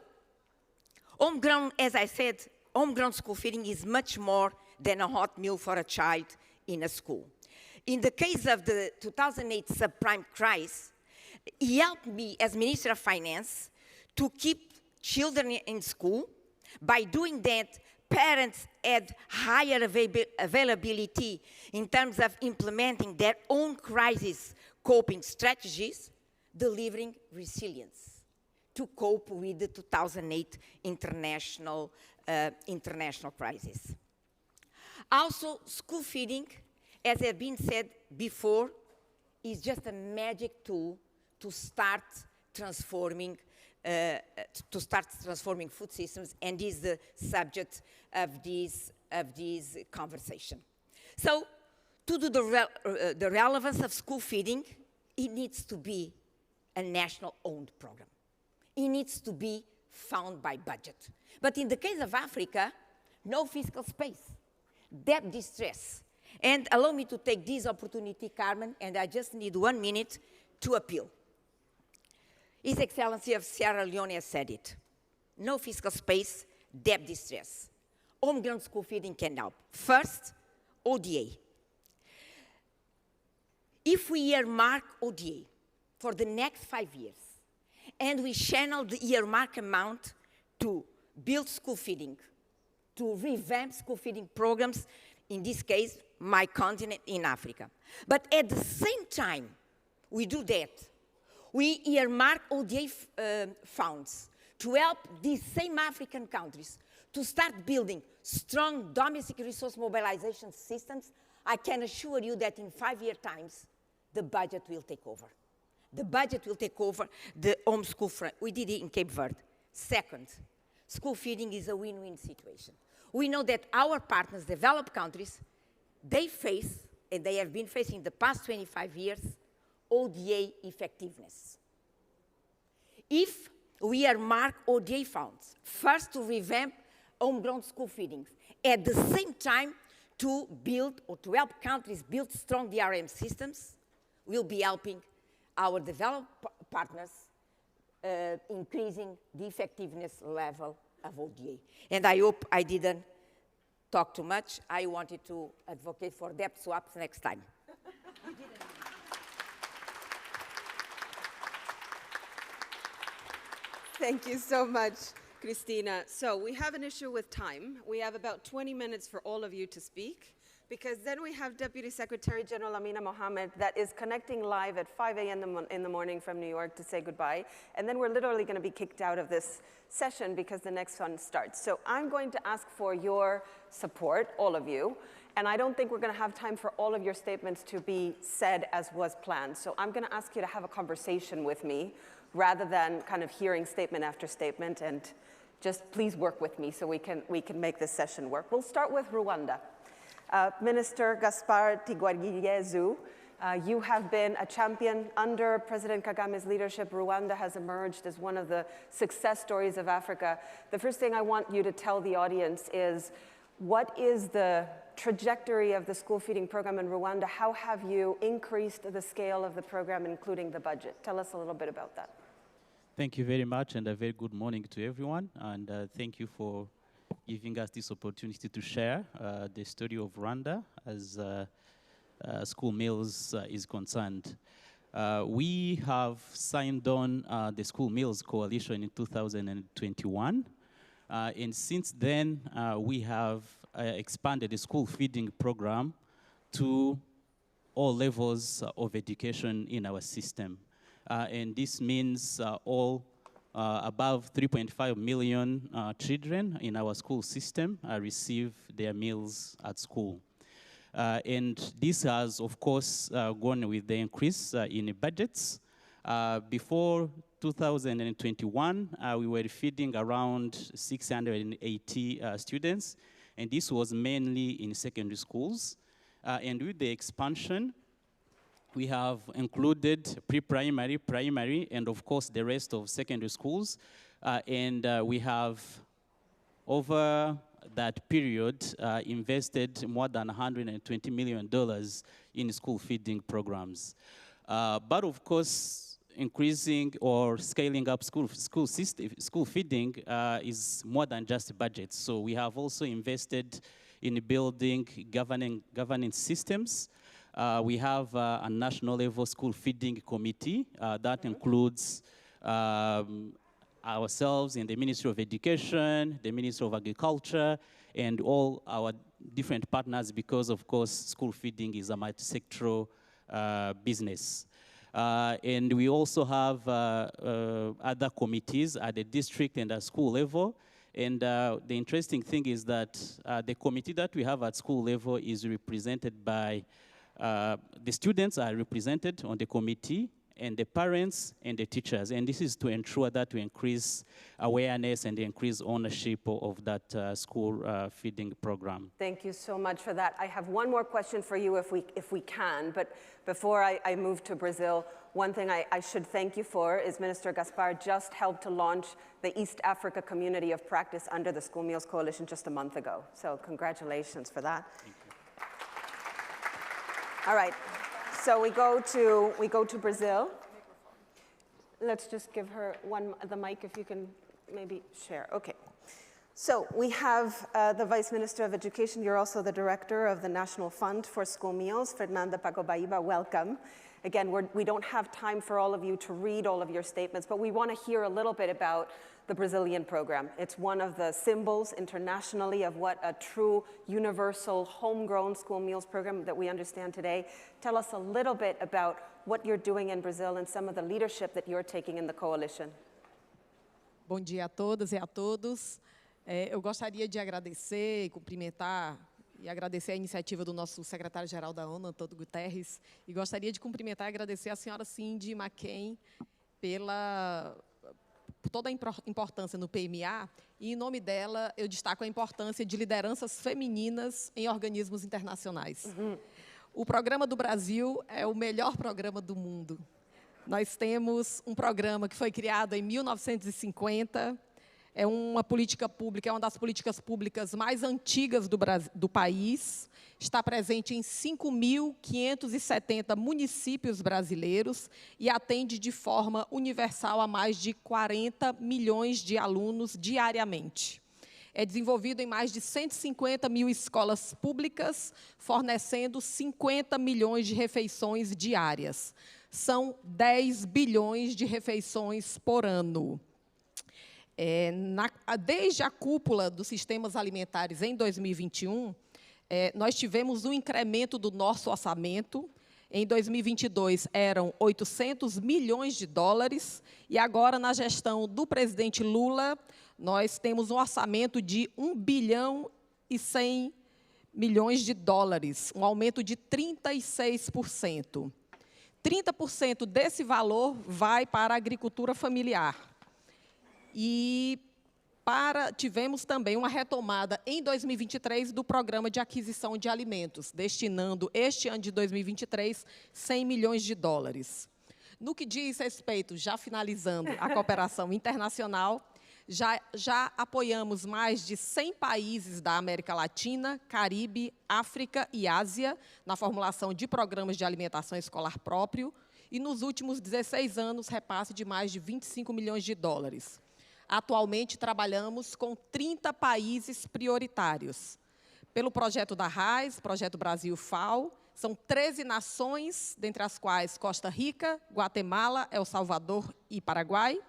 homegrown, as I said, homegrown school feeding is much more than a hot meal for a child in a school. In the case of the 2008 subprime crisis, it helped me as Minister of Finance to keep children in school. By doing that, parents had higher availability in terms of implementing their own crisis coping strategies, delivering resilience to cope with the 2008 international crisis. Also, school feeding, as has been said before, is just a magic tool to start transforming to start transforming food systems, and is the subject of this conversation. So, to do the relevance of school feeding, it needs to be a national-owned program. It needs to be found by budget. But in the case of Africa, no fiscal space, debt distress. And allow me to take this opportunity, Carmen, and I just need 1 minute to appeal. His Excellency of Sierra Leone has said it. No fiscal space, debt distress. Homegrown school feeding can help. First, ODA. If we earmark ODA for the next 5 years, and we channel the earmark amount to build school feeding, to revamp school feeding programs, in this case, my continent in Africa. But at the same time we do that, we earmark ODA funds to help these same African countries to start building strong domestic resource mobilization systems. I can assure you that in 5-year times, the budget will take over. The budget will take over the home school front. We did it in Cape Verde. Second, school feeding is a win-win situation. We know that our partners, developed countries, they face, and they have been facing the past 25 years, ODA effectiveness. If we earmark ODA funds, first to revamp homegrown school feedings, at the same time to build or to help countries build strong DRM systems, we'll be helping our developed partners increasing the effectiveness level of ODA. And I hope I didn't talk too much. I wanted to advocate for debt swaps next time. Thank you so much, Christina. So we have an issue with time. We have about 20 minutes for all of you to speak, because then we have Deputy Secretary General Amina Mohammed that is connecting live at 5 a.m. in the morning from New York to say goodbye. And then we're literally going to be kicked out of this session because the next one starts. So I'm going to ask for your support, all of you. And I don't think we're going to have time for all of your statements to be said as was planned. So I'm going to ask you to have a conversation with me rather than kind of hearing statement after statement. And just please work with me so we can make this session work. We'll start with Rwanda. Minister Gaspard Tigwariyezu, you have been a champion under President Kagame's leadership. Rwanda has emerged as one of the success stories of Africa. The first thing I want you to tell the audience is, what is the trajectory of the school feeding program in Rwanda? How have you increased the scale of the program, including the budget? Tell us a little bit about that. Thank you very much, and a very good morning to everyone. And thank you for giving us this opportunity to share the story of Rwanda as school meals is concerned. We have signed on the School Meals Coalition in 2021. And since then, we have expanded the school feeding program to all levels of education in our system. And this means all above 3.5 million children in our school system receive their meals at school. And this has, of course, gone with the increase in budgets. Before 2021, we were feeding around 680 students, and this was mainly in secondary schools. And with the expansion, we have included pre-primary, primary, and of course the rest of secondary schools. And we have, over that period, invested more than $120 million in school feeding programs. But of course, increasing or scaling up school feeding is more than just budget. So we have also invested in building governing systems. We have a national level school feeding committee that includes ourselves in the Ministry of Education, the Ministry of Agriculture, and all our different partners, because of course school feeding is a multi-sectoral business. And we also have other committees at the district and at school level. And the interesting thing is that the committee that we have at school level is represented by the students are represented on the committee, and the parents and the teachers. And this is to ensure that we increase awareness and increase ownership of that school feeding program. Thank you so much for that. I have one more question for you if we can, but before I move to Brazil, one thing I should thank you for is Minister Gaspar just helped to launch the East Africa Community of Practice under the School Meals Coalition just a month ago. So congratulations for that. Thank you. All right, so we go to Brazil. Let's just give her the mic if you can maybe share. Okay. So we have the Vice Minister of Education. You're also the Director of the National Fund for School Meals, Fernanda Pagobaíba. Welcome. Again, we don't have time for all of you to read all of your statements, but we want to hear a little bit about the Brazilian program. It's one of the symbols internationally of what a true universal homegrown school meals program that we understand today. Tell us a little bit about what you're doing in Brazil and some of the leadership that you're taking in the coalition. Bom dia a todas e a todos. Eu gostaria de agradecer e cumprimentar e agradecer a iniciativa do nosso secretário-geral da ONU, Antônio Guterres, e gostaria de cumprimentar e agradecer a senhora Cindy McCain por toda a importância no PMA, e em nome dela eu destaco a importância de lideranças femininas em organismos internacionais. O programa do Brasil é o melhor programa do mundo. Nós temos um programa que foi criado em 1950, é uma política pública, é uma das políticas públicas mais antigas do país, está presente em 5.570 municípios brasileiros e atende de forma universal a mais de 40 milhões de alunos diariamente. É desenvolvido em mais de 150 mil escolas públicas, fornecendo 50 milhões de refeições diárias. São 10 bilhões de refeições por ano. Desde a cúpula dos sistemas alimentares em 2021, nós tivemos um incremento do nosso orçamento. Em 2022, eram 800 milhões de dólares, e agora, na gestão do presidente Lula, nós temos um orçamento de 1 bilhão e 100 milhões de dólares, um aumento de 36%. 30% desse valor vai para a agricultura familiar. E tivemos também uma retomada em 2023 do programa de aquisição de alimentos, destinando este ano de 2023 100 milhões de dólares. No que diz respeito, já finalizando a cooperação internacional, já apoiamos mais de 100 países da América Latina, Caribe, África e Ásia na formulação de programas de alimentação escolar próprio, e nos últimos 16 anos, repasse de mais de 25 milhões de dólares. Atualmente, trabalhamos com 30 países prioritários. Pelo projeto da RAIS, Projeto Brasil FAO, são 13 nações, dentre as quais Costa Rica, Guatemala, El Salvador e Paraguai.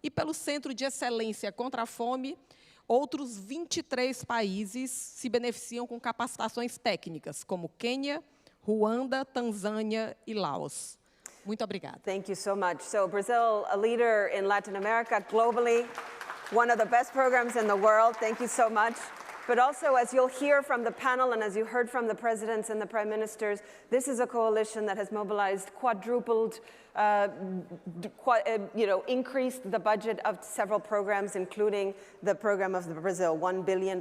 E pelo Centro de Excelência contra a Fome, outros 23 países se beneficiam com capacitações técnicas, como Quênia, Ruanda, Tanzânia e Laos. Muito obrigada. Thank you so much. So Brazil, a leader in Latin America, globally, one of the best programs in the world. Thank you so much. But also, as you'll hear from the panel and as you heard from the presidents and the prime ministers, this is a coalition that has mobilized, quadrupled, increased the budget of several programs, including the program of Brazil. $1 billion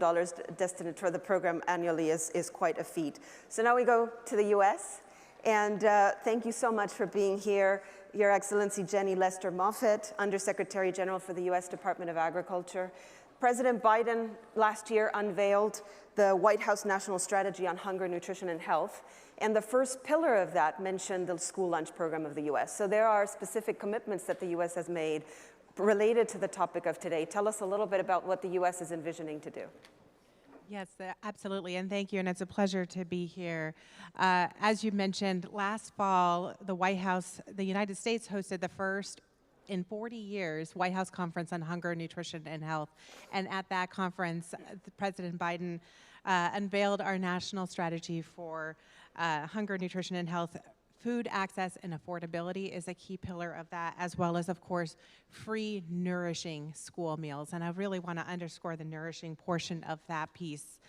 destined for the program annually is quite a feat. So now we go to the US. And thank you so much for being here, Your Excellency Jenny Lester Moffitt, Undersecretary General for the U.S. Department of Agriculture. President Biden last year unveiled the White House National Strategy on Hunger, Nutrition, and Health, and the first pillar of that mentioned the school lunch program of the U.S. So there are specific commitments that the U.S. has made related to the topic of today. Tell us a little bit about what the U.S. is envisioning to do. Yes, absolutely, and thank you, and it's a pleasure to be here. As you mentioned, last fall, the White House, the United States hosted the first in 40 years White House Conference on Hunger, Nutrition, and Health. And at that conference, President Biden unveiled our national strategy for hunger, nutrition, and health. Food access and affordability is a key pillar of that, as well as, of course, free, nourishing school meals. And I really want to underscore the nourishing portion of that piece.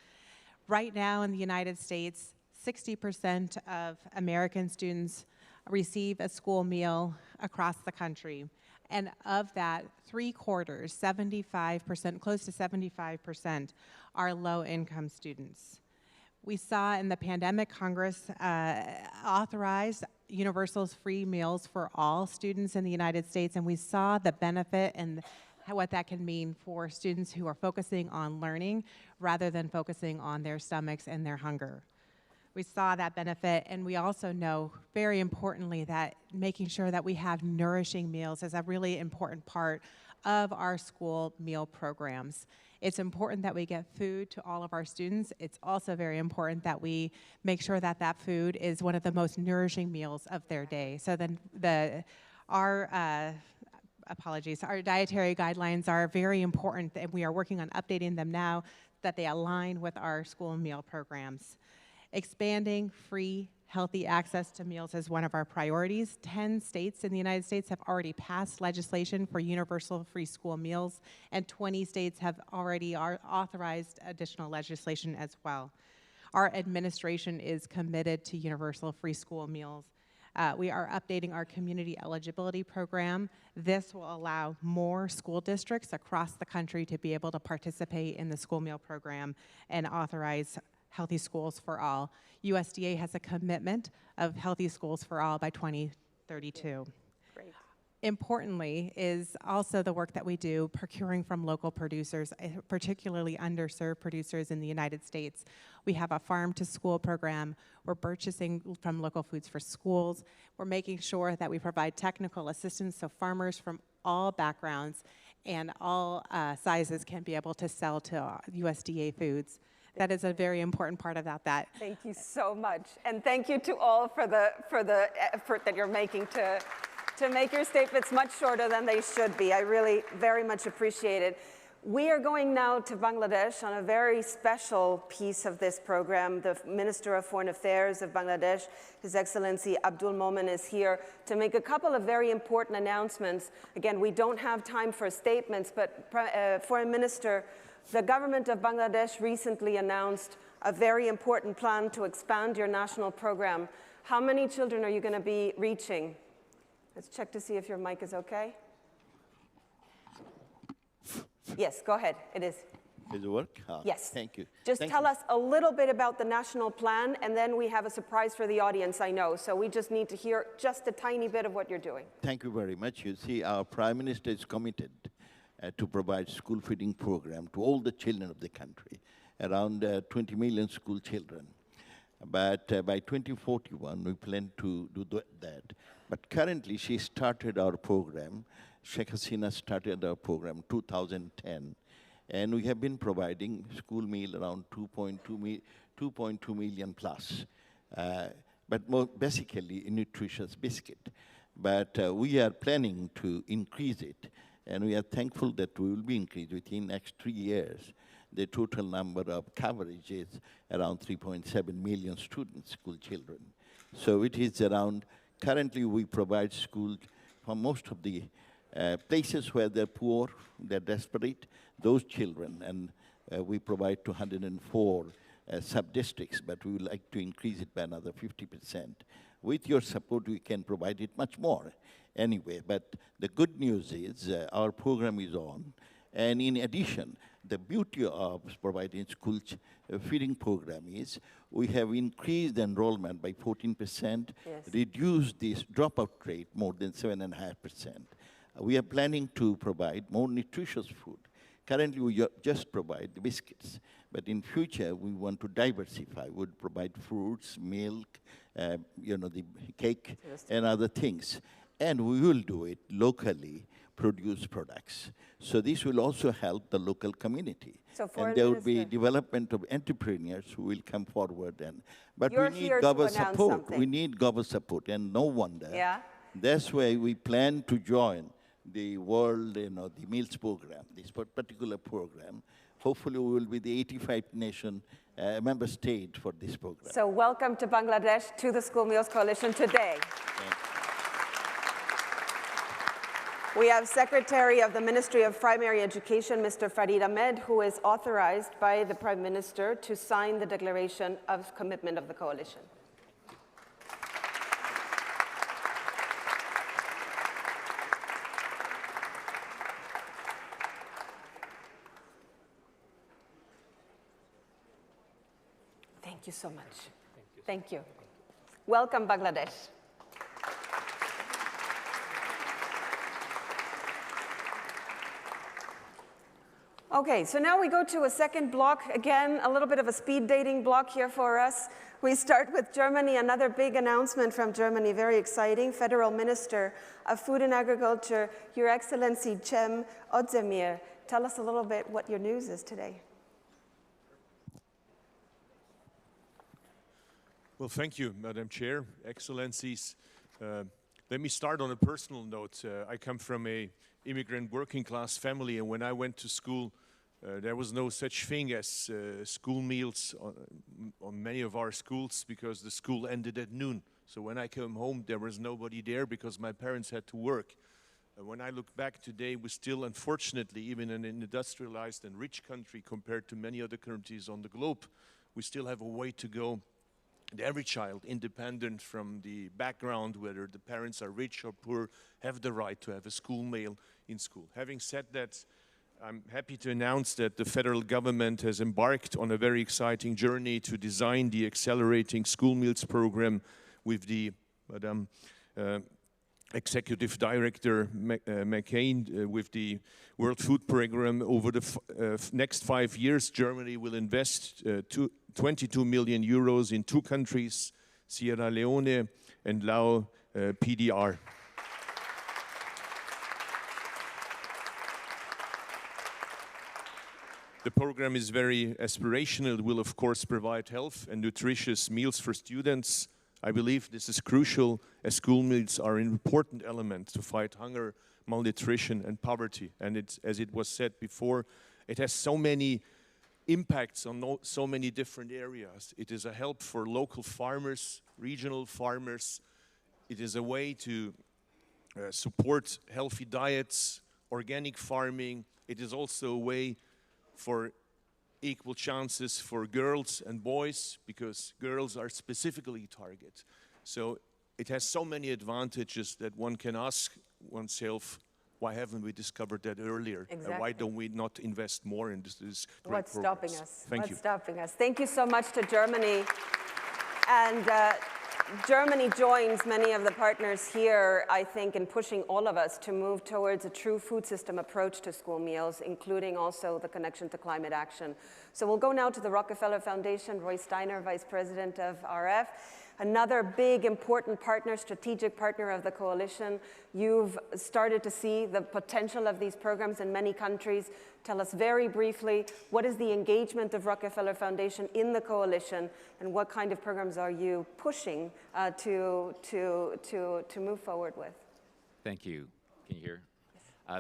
Right now in the United States, 60% of American students receive a school meal across the country. And of that, 3/4, 75%, close to 75%, are low-income students. We saw in the pandemic, Congress authorized universal free meals for all students in the United States, and we saw the benefit and what that can mean for students who are focusing on learning rather than focusing on their stomachs and their hunger. We saw that benefit, and we also know, very importantly, that making sure that we have nourishing meals is a really important part of our school meal programs. It's important that we get food to all of our students. It's also very important that we make sure that that food is one of the most nourishing meals of their day. So then our dietary guidelines are very important, and we are working on updating them now that they align with our school meal programs. Expanding free, healthy access to meals is one of our priorities. 10 states in the United States have already passed legislation for universal free school meals, and 20 states have already authorized additional legislation as well. Our administration is committed to universal free school meals. We are updating our community eligibility program. This will allow more school districts across the country to be able to participate in the school meal program and authorize healthy schools for all. USDA has a commitment of healthy schools for all by 2032. Great. Importantly is also the work that we do procuring from local producers, particularly underserved producers in the United States. We have a farm-to-school program. We're purchasing from local foods for schools. We're making sure that we provide technical assistance so farmers from all backgrounds and all sizes can be able to sell to USDA foods. That is a very important part about that. Thank you so much. And thank you to all for the effort that you're making to make your statements much shorter than they should be. I really very much appreciate it. We are going now to Bangladesh on a very special piece of this program. The Minister of Foreign Affairs of Bangladesh, His Excellency Abdul Momen, is here to make a couple of very important announcements. Again, we don't have time for statements, but Foreign Minister, the government of Bangladesh recently announced a very important plan to expand your national program. How many children are you going to be reaching? Let's check to see if your mic is okay. Yes, go ahead. It is. Does it work? Yes. Thank you. Just tell us a little bit about the national plan, and then we have a surprise for the audience, I know. So we just need to hear just a tiny bit of what you're doing. Thank you very much. You see, our Prime Minister is committed to provide school feeding program to all the children of the country, around 20 million school children. But by 2041, we plan to do that. But currently, she started our program. Sheikh Hasina started our program 2010. And we have been providing school meal around 2.2 million plus. But more basically, a nutritious biscuit. But we are planning to increase it. And we are thankful that we will be increased within the next 3 years. The total number of coverage is around 3.7 million students, school children. So it is around, currently we provide schools for most of the places where they're poor, they're desperate, those children, and we provide 204 sub-districts, but we would like to increase it by another 50%. With your support, we can provide it much more. Anyway, but the good news is our program is on. And in addition, the beauty of providing school feeding program is we have increased the enrollment by 14%, reduced this dropout rate more than 7.5%. We are planning to provide more nutritious food. Currently, we just provide the biscuits, but in future, we want to diversify. We would provide fruits, milk, the cake, and other things. And we will do it locally, produce products. So this will also help the local community. So and there will be development of entrepreneurs who will come forward. But You're we need government support. Something. We need government support, and no wonder. Yeah. That's why we plan to join the World, the Meals Program, this particular program. Hopefully, we will be the 85th nation member state for this program. So welcome to Bangladesh, to the School Meals Coalition today. We have Secretary of the Ministry of Primary Education, Mr. Farid Ahmed, who is authorized by the Prime Minister to sign the Declaration of Commitment of the Coalition. you so much. Thank you. Welcome, Bangladesh. Okay, so now we go to a second block. Again, a little bit of a speed dating block here for us. We start with Germany, another big announcement from Germany, very exciting. Federal Minister of Food and Agriculture, Your Excellency Cem Özdemir. Tell us a little bit what your news is today. Well, thank you, Madam Chair, Excellencies. Let me start on a personal note. I come from an immigrant working class family, and when I went to school, there was no such thing as school meals on many of our schools because the school ended at noon. So when I came home, there was nobody there because my parents had to work. When I look back today, we still, unfortunately, even in an industrialized and rich country compared to many other countries on the globe, we still have a way to go. And every child, independent from the background, whether the parents are rich or poor, have the right to have a school meal in school. Having said that, I'm happy to announce that the federal government has embarked on a very exciting journey to design the accelerating school meals program with the Madam Executive Director McCain with the World Food Program. Over the next 5 years, Germany will invest 22 million euros in 2 countries, Sierra Leone and Lao PDR. The program is very aspirational. It will, of course, provide health and nutritious meals for students. I believe this is crucial, as school meals are an important element to fight hunger, malnutrition, and poverty. And as it was said before, it has so many impacts on so many different areas. It is a help for local farmers, regional farmers. It is a way to support healthy diets, organic farming. It is also a way for equal chances for girls and boys, because girls are specifically targeted. So it has so many advantages that one can ask oneself, why haven't we discovered that earlier? Exactly. And why don't we not invest more in this great What's programs? stopping us? Thank What's you. stopping us? Thank you so much to Germany. And Germany joins many of the partners here, I think, in pushing all of us to move towards a true food system approach to school meals, including also the connection to climate action. So we'll go now to the Rockefeller Foundation. Roy Steiner, Vice President of RF. Another big, important partner, strategic partner of the coalition. You've started to see the potential of these programs in many countries. Tell us very briefly, what is the engagement of Rockefeller Foundation in the coalition, and what kind of programs are you pushing to move forward with? Thank you. Can you hear?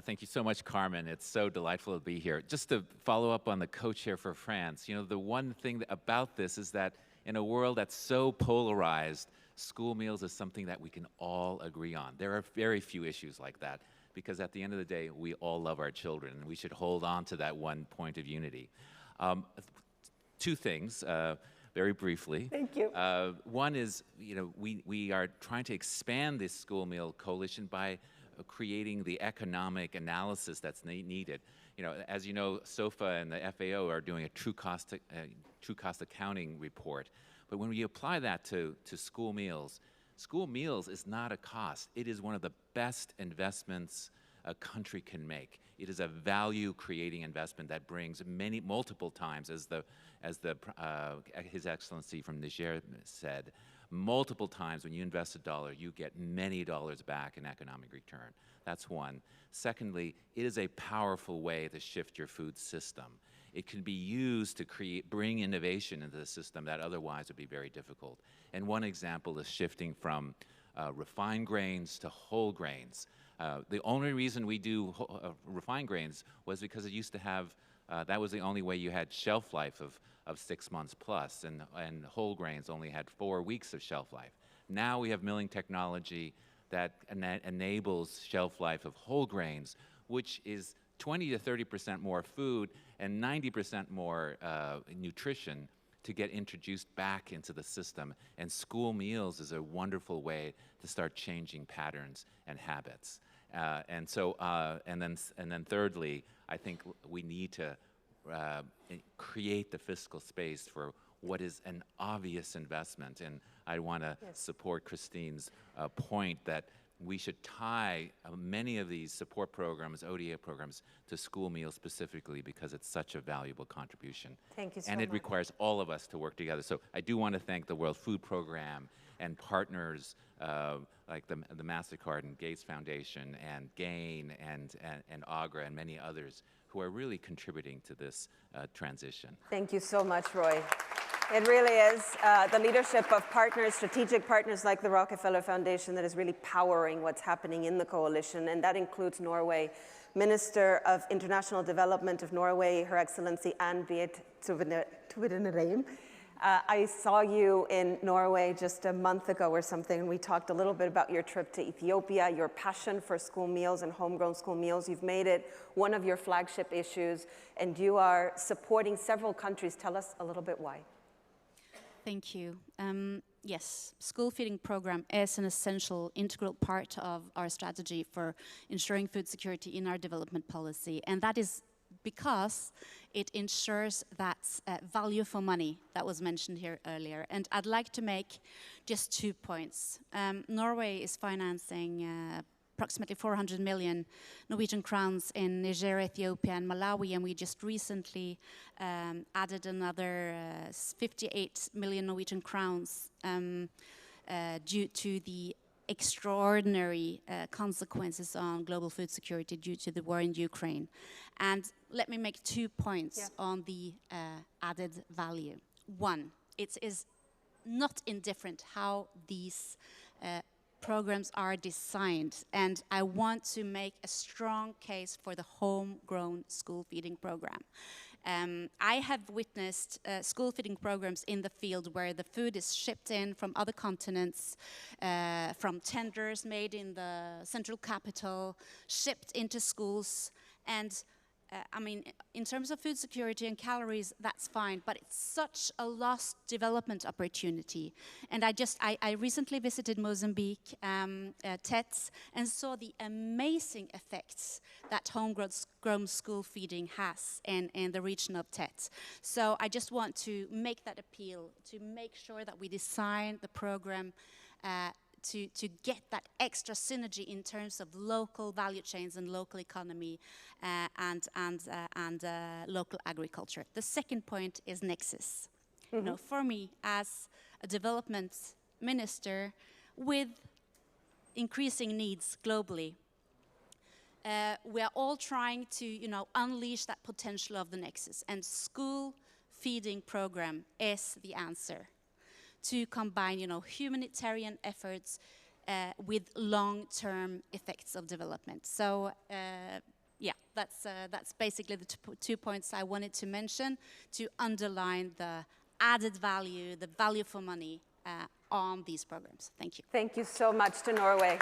Thank you so much, Carmen. It's so delightful to be here. Just to follow up on the co-chair for France, you know, the one thing about this is that in a world that's so polarized, school meals is something that we can all agree on. There are very few issues like that, because at the end of the day, we all love our children, and we should hold on to that one point of unity. 2 things, very briefly. Thank you. One is, you know, we are trying to expand this school meal coalition by creating the economic analysis that's needed. You know, as you know, SOFA and the FAO are doing a true cost accounting report. But when we apply that to school meals is not a cost. It is one of the best investments a country can make. It is a value-creating investment that brings multiple times, as His Excellency from Niger said, multiple times when you invest $1, you get many dollars back in economic return. That's one. Secondly, it is a powerful way to shift your food system. It can be used to bring innovation into the system that otherwise would be very difficult. And one example is shifting from refined grains to whole grains. The only reason we do refined grains was because it used to have, that was the only way you had shelf life of 6 months plus, and whole grains only had 4 weeks of shelf life. Now we have milling technology that enables shelf life of whole grains, which is 20 to 30% more food and 90% more nutrition to get introduced back into the system. And school meals is a wonderful way to start changing patterns and habits. And then thirdly, I think we need to create the fiscal space for what is an obvious investment. And I want to support Christine's point that we should tie many of these support programs, ODA programs, to school meals specifically because it's such a valuable contribution. Thank you so and it much. requires all of us to work together. So I do want to thank the World Food Program and partners like the MasterCard and Gates Foundation and GAIN and AGRA and many others who are really contributing to this transition. Thank you so much, Roy. It really is the leadership of partners, strategic partners like the Rockefeller Foundation that is really powering what's happening in the coalition, and that includes Norway. Minister of International Development of Norway, Her Excellency Anne Beat Tvedenereim. I saw you in Norway just a month ago or something, and we talked a little bit about your trip to Ethiopia, your passion for school meals and homegrown school meals. You've made it one of your flagship issues, and you are supporting several countries. Tell us a little bit why. Thank you. Yes, school feeding program is an essential, integral part of our strategy for ensuring food security in our development policy, and that is because it ensures that value for money that was mentioned here earlier. And I'd like to make just 2 points. Norway is financing approximately 400 million Norwegian crowns in Niger, Ethiopia, and Malawi, and we just recently added another 58 million Norwegian crowns due to the extraordinary consequences on global food security due to the war in Ukraine. And let me make 2 points on the added value. One, it is not indifferent how these programs are designed, and I want to make a strong case for the homegrown school feeding program. I have witnessed school feeding programs in the field where the food is shipped in from other continents, from tenders made in the central capital, shipped into schools, and I mean, in terms of food security and calories, that's fine, but it's such a lost development opportunity. And I recently visited Mozambique, Tets, and saw the amazing effects that homegrown school feeding has in the region of Tets. So I just want to make that appeal, to make sure that we design the program to get that extra synergy in terms of local value chains and local economy and local agriculture. The second point is nexus. Mm-hmm. You know, for me, as a development minister with increasing needs globally, we are all trying to, you know, unleash that potential of the nexus, and school feeding program is the answer to combine, you know, humanitarian efforts with long-term effects of development. So, yeah, that's basically the 2 points I wanted to mention to underline the added value, the value for money on these programs. Thank you. Thank you so much to Norway.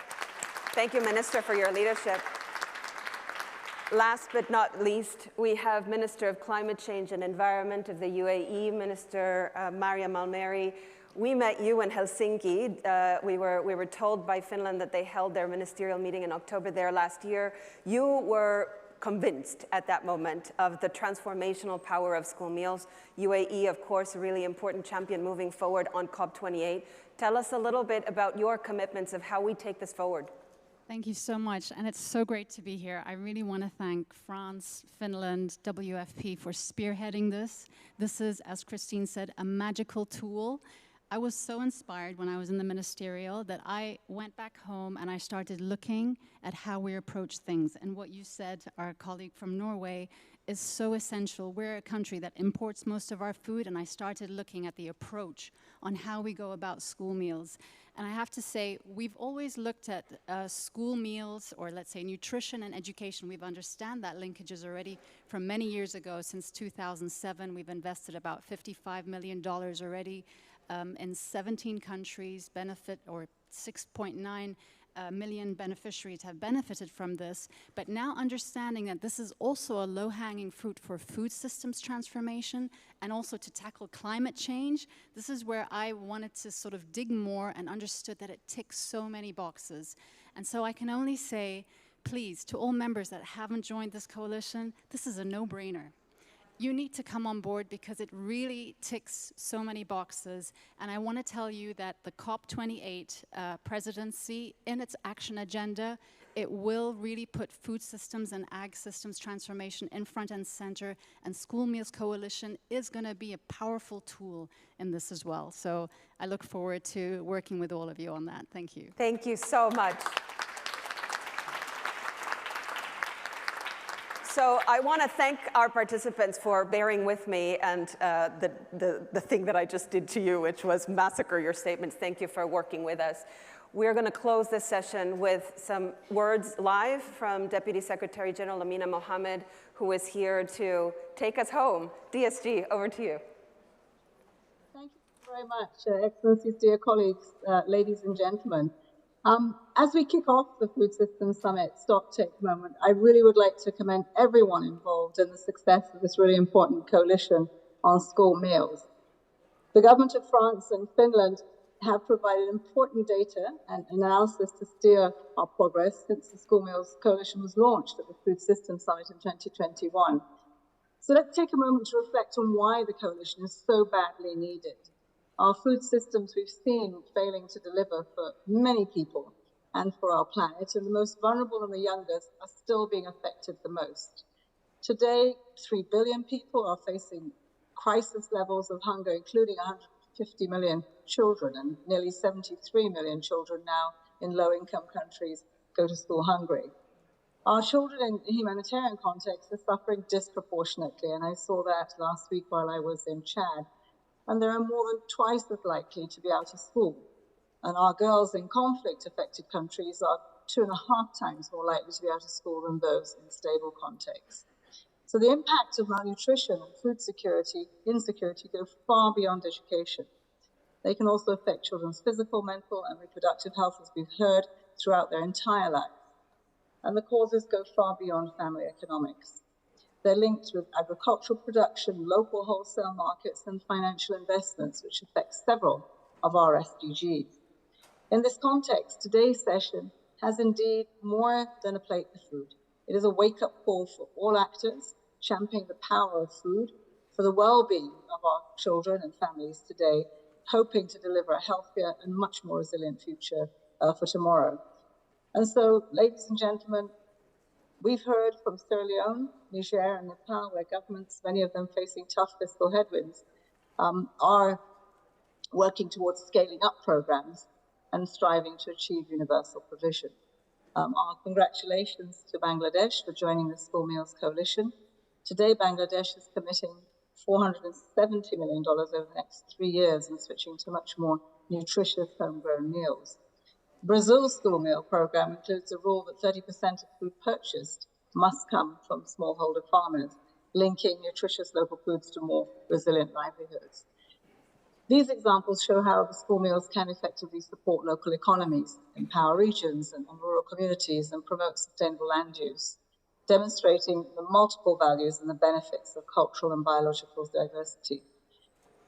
Thank you, Minister, for your leadership. Last but not least, we have Minister of Climate Change and Environment of the UAE, Minister Mariam Al-Meri. We met you in Helsinki. We were told by Finland that they held their ministerial meeting in October there last year. You were convinced at that moment of the transformational power of school meals. UAE, of course, a really important champion moving forward on COP28. Tell us a little bit about your commitments of how we take this forward. Thank you so much, and it's so great to be here. I really want to thank France, Finland, WFP for spearheading this. This is, as Christine said, a magical tool. I was so inspired when I was in the Ministerial that I went back home and I started looking at how we approach things. And what you said, our colleague from Norway, is so essential. We're a country that imports most of our food, and I started looking at the approach on how we go about school meals. And I have to say, we've always looked at school meals, or let's say nutrition and education. We've understand that linkages already from many years ago. Since 2007, we've invested about $55 million already in 17 countries, benefit, or 6.9 million beneficiaries have benefited from this. But now understanding that this is also a low-hanging fruit for food systems transformation and also to tackle climate change, this is where I wanted to sort of dig more and understood that it ticks so many boxes. And so I can only say, please, to all members that haven't joined this coalition, this is a no-brainer. you need to come on board because it really ticks so many boxes. And I want to tell you that the COP28 presidency, in its action agenda, it will really put food systems and ag systems transformation in front and center, and School Meals Coalition is going to be a powerful tool in this as well. So I look forward to working with all of you on that. Thank you. Thank you so much. So I want to thank our participants for bearing with me and the thing that I just did to you, which was massacre your statements. Thank you for working with us. We're going to close this session with some words live from Deputy Secretary General Amina Mohammed, who is here to take us home. DSG, over to you. Thank you very much, Excellencies, dear colleagues, ladies and gentlemen. As we kick off the Food Systems Summit Stocktake moment, I really would like to commend everyone involved in the success of this really important coalition on school meals. The government of France and Finland have provided important data and analysis to steer our progress since the School Meals Coalition was launched at the Food Systems Summit in 2021. So let's take a moment to reflect on why the coalition is so badly needed. Our food systems we've seen failing to deliver for many people and for our planet, and the most vulnerable and the youngest are still being affected the most. Today, 3 billion people are facing crisis levels of hunger, including 150 million children, and nearly 73 million children now in low-income countries go to school hungry. Our children in the humanitarian context are suffering disproportionately, and I saw that last week while I was in Chad. And there are more than twice as likely to be out of school. And our girls in conflict-affected countries are 2.5 times more likely to be out of school than those in stable contexts. So the impact of malnutrition and food insecurity go far beyond education. They can also affect children's physical, mental, and reproductive health, as we've heard, throughout their entire life. And the causes go far beyond family economics. They're linked with agricultural production, local wholesale markets, and financial investments, which affect several of our SDGs. In this context, today's session has indeed more than a plate of food. It is a wake-up call for all actors, championing the power of food for the well-being of our children and families today, hoping to deliver a healthier and much more resilient future for tomorrow. And so, ladies and gentlemen, we've heard from Sierra Leone, Niger, and Nepal, where governments, many of them facing tough fiscal headwinds, are working towards scaling up programs and striving to achieve universal provision. Our congratulations to Bangladesh for joining the School Meals Coalition. Today, Bangladesh is committing $470 million over the next 3 years and switching to much more nutritious homegrown meals. Brazil's school meal program includes a rule that 30% of food purchased must come from smallholder farmers, linking nutritious local foods to more resilient livelihoods. These examples show how the school meals can effectively support local economies, empower regions and rural communities, and promote sustainable land use, demonstrating the multiple values and the benefits of cultural and biological diversity.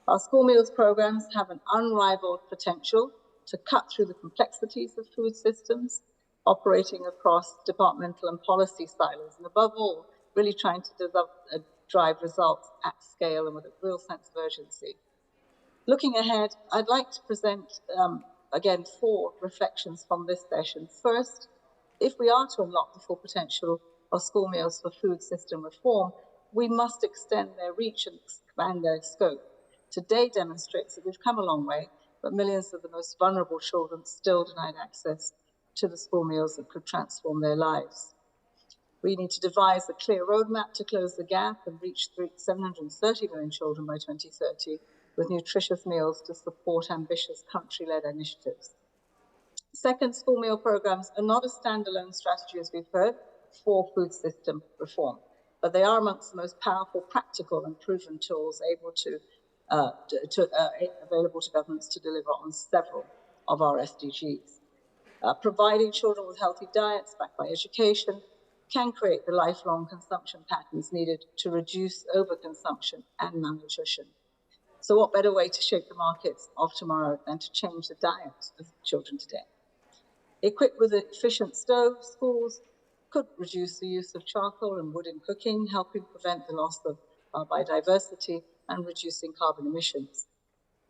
Our school meals programs have an unrivaled potential to cut through the complexities of food systems, operating across departmental and policy silos, and above all, really trying to drive results at scale and with a real sense of urgency. Looking ahead, I'd like to present, again, 4 reflections from this session. First, if we are to unlock the full potential of school meals for food system reform, we must extend their reach and expand their scope. Today demonstrates that we've come a long way, but millions of the most vulnerable children still denied access to the school meals that could transform their lives. We need to devise a clear roadmap to close the gap and reach 730 million children by 2030 with nutritious meals to support ambitious country-led initiatives. Second, school meal programs are not a standalone strategy, as we've heard, for food system reform, but they are amongst the most powerful, practical, and proven tools available to governments to deliver on several of our SDGs. Providing children with healthy diets backed by education can create the lifelong consumption patterns needed to reduce overconsumption and malnutrition. So what better way to shape the markets of tomorrow than to change the diet of children today? Equipped with efficient stoves, schools could reduce the use of charcoal and wood in cooking, helping prevent the loss of biodiversity, and reducing carbon emissions.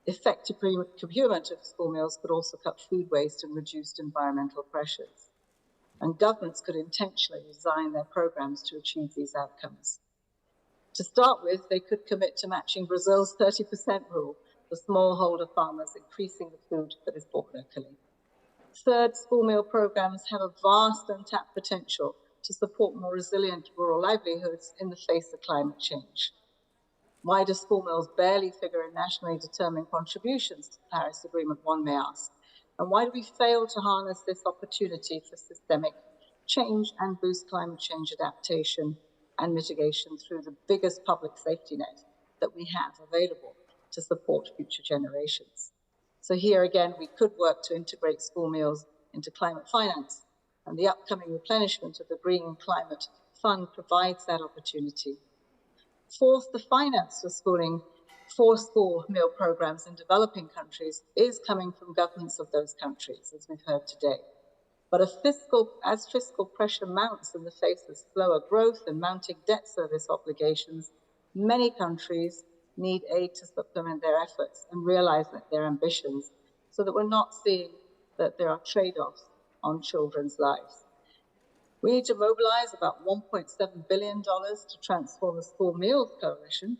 Effective procurement of school meals could also cut food waste and reduce environmental pressures. And governments could intentionally design their programs to achieve these outcomes. To start with, they could commit to matching Brazil's 30% rule for smallholder farmers, increasing the food that is bought locally. Third, school meal programs have a vast untapped potential to support more resilient rural livelihoods in the face of climate change. Why do school meals barely figure in nationally determined contributions to the Paris Agreement, one may ask? And why do we fail to harness this opportunity for systemic change and boost climate change adaptation and mitigation through the biggest public safety net that we have available to support future generations? So here again, we could work to integrate school meals into climate finance, and the upcoming replenishment of the Green Climate Fund provides that opportunity. Fourth, the finance for schooling for school meal programs in developing countries is coming from governments of those countries, as we've heard today. But as fiscal pressure mounts in the face of slower growth and mounting debt service obligations, many countries need aid to supplement their efforts and realize that their ambitions, so that we're not seeing that there are trade-offs on children's lives. We need to mobilize about $1.7 billion to transform the School Meals Coalition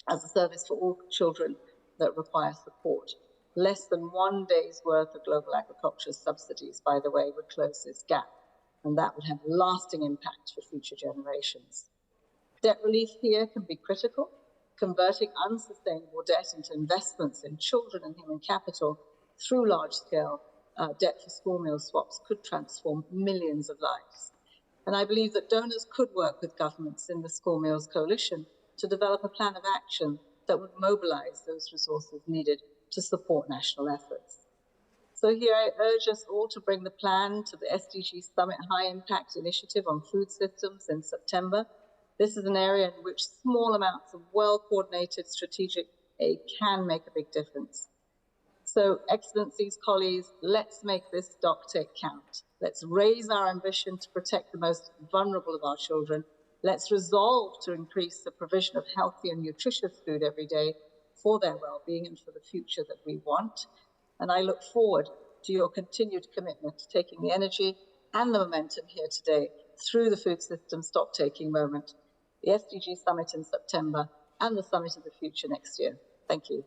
as a service for all children that require support. Less than 1 day's worth of global agriculture subsidies, by the way, would close this gap, and that would have lasting impact for future generations. Debt relief here can be critical. Converting unsustainable debt into investments in children and human capital through large-scale debt for school meal swaps could transform millions of lives. And I believe that donors could work with governments in the School Meals Coalition to develop a plan of action that would mobilize those resources needed to support national efforts. So here I urge us all to bring the plan to the SDG Summit High Impact Initiative on Food Systems in September. This is an area in which small amounts of well-coordinated strategic aid can make a big difference. So, Excellencies, colleagues, let's make this stocktake count. Let's raise our ambition to protect the most vulnerable of our children. Let's resolve to increase the provision of healthy and nutritious food every day for their well-being and for the future that we want. And I look forward to your continued commitment to taking the energy and the momentum here today through the food system stock-taking moment, the SDG Summit in September, and the Summit of the Future next year. Thank you.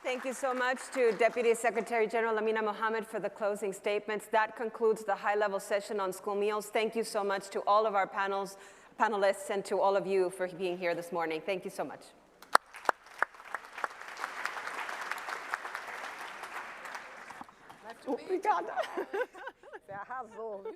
Thank you so much to Deputy Secretary General Amina Mohammed for the closing statements. That concludes the high-level session on school meals. Thank you so much to all of our panelists and to all of you for being here this morning. Thank you so much. Obrigada. Você arrasou, viu?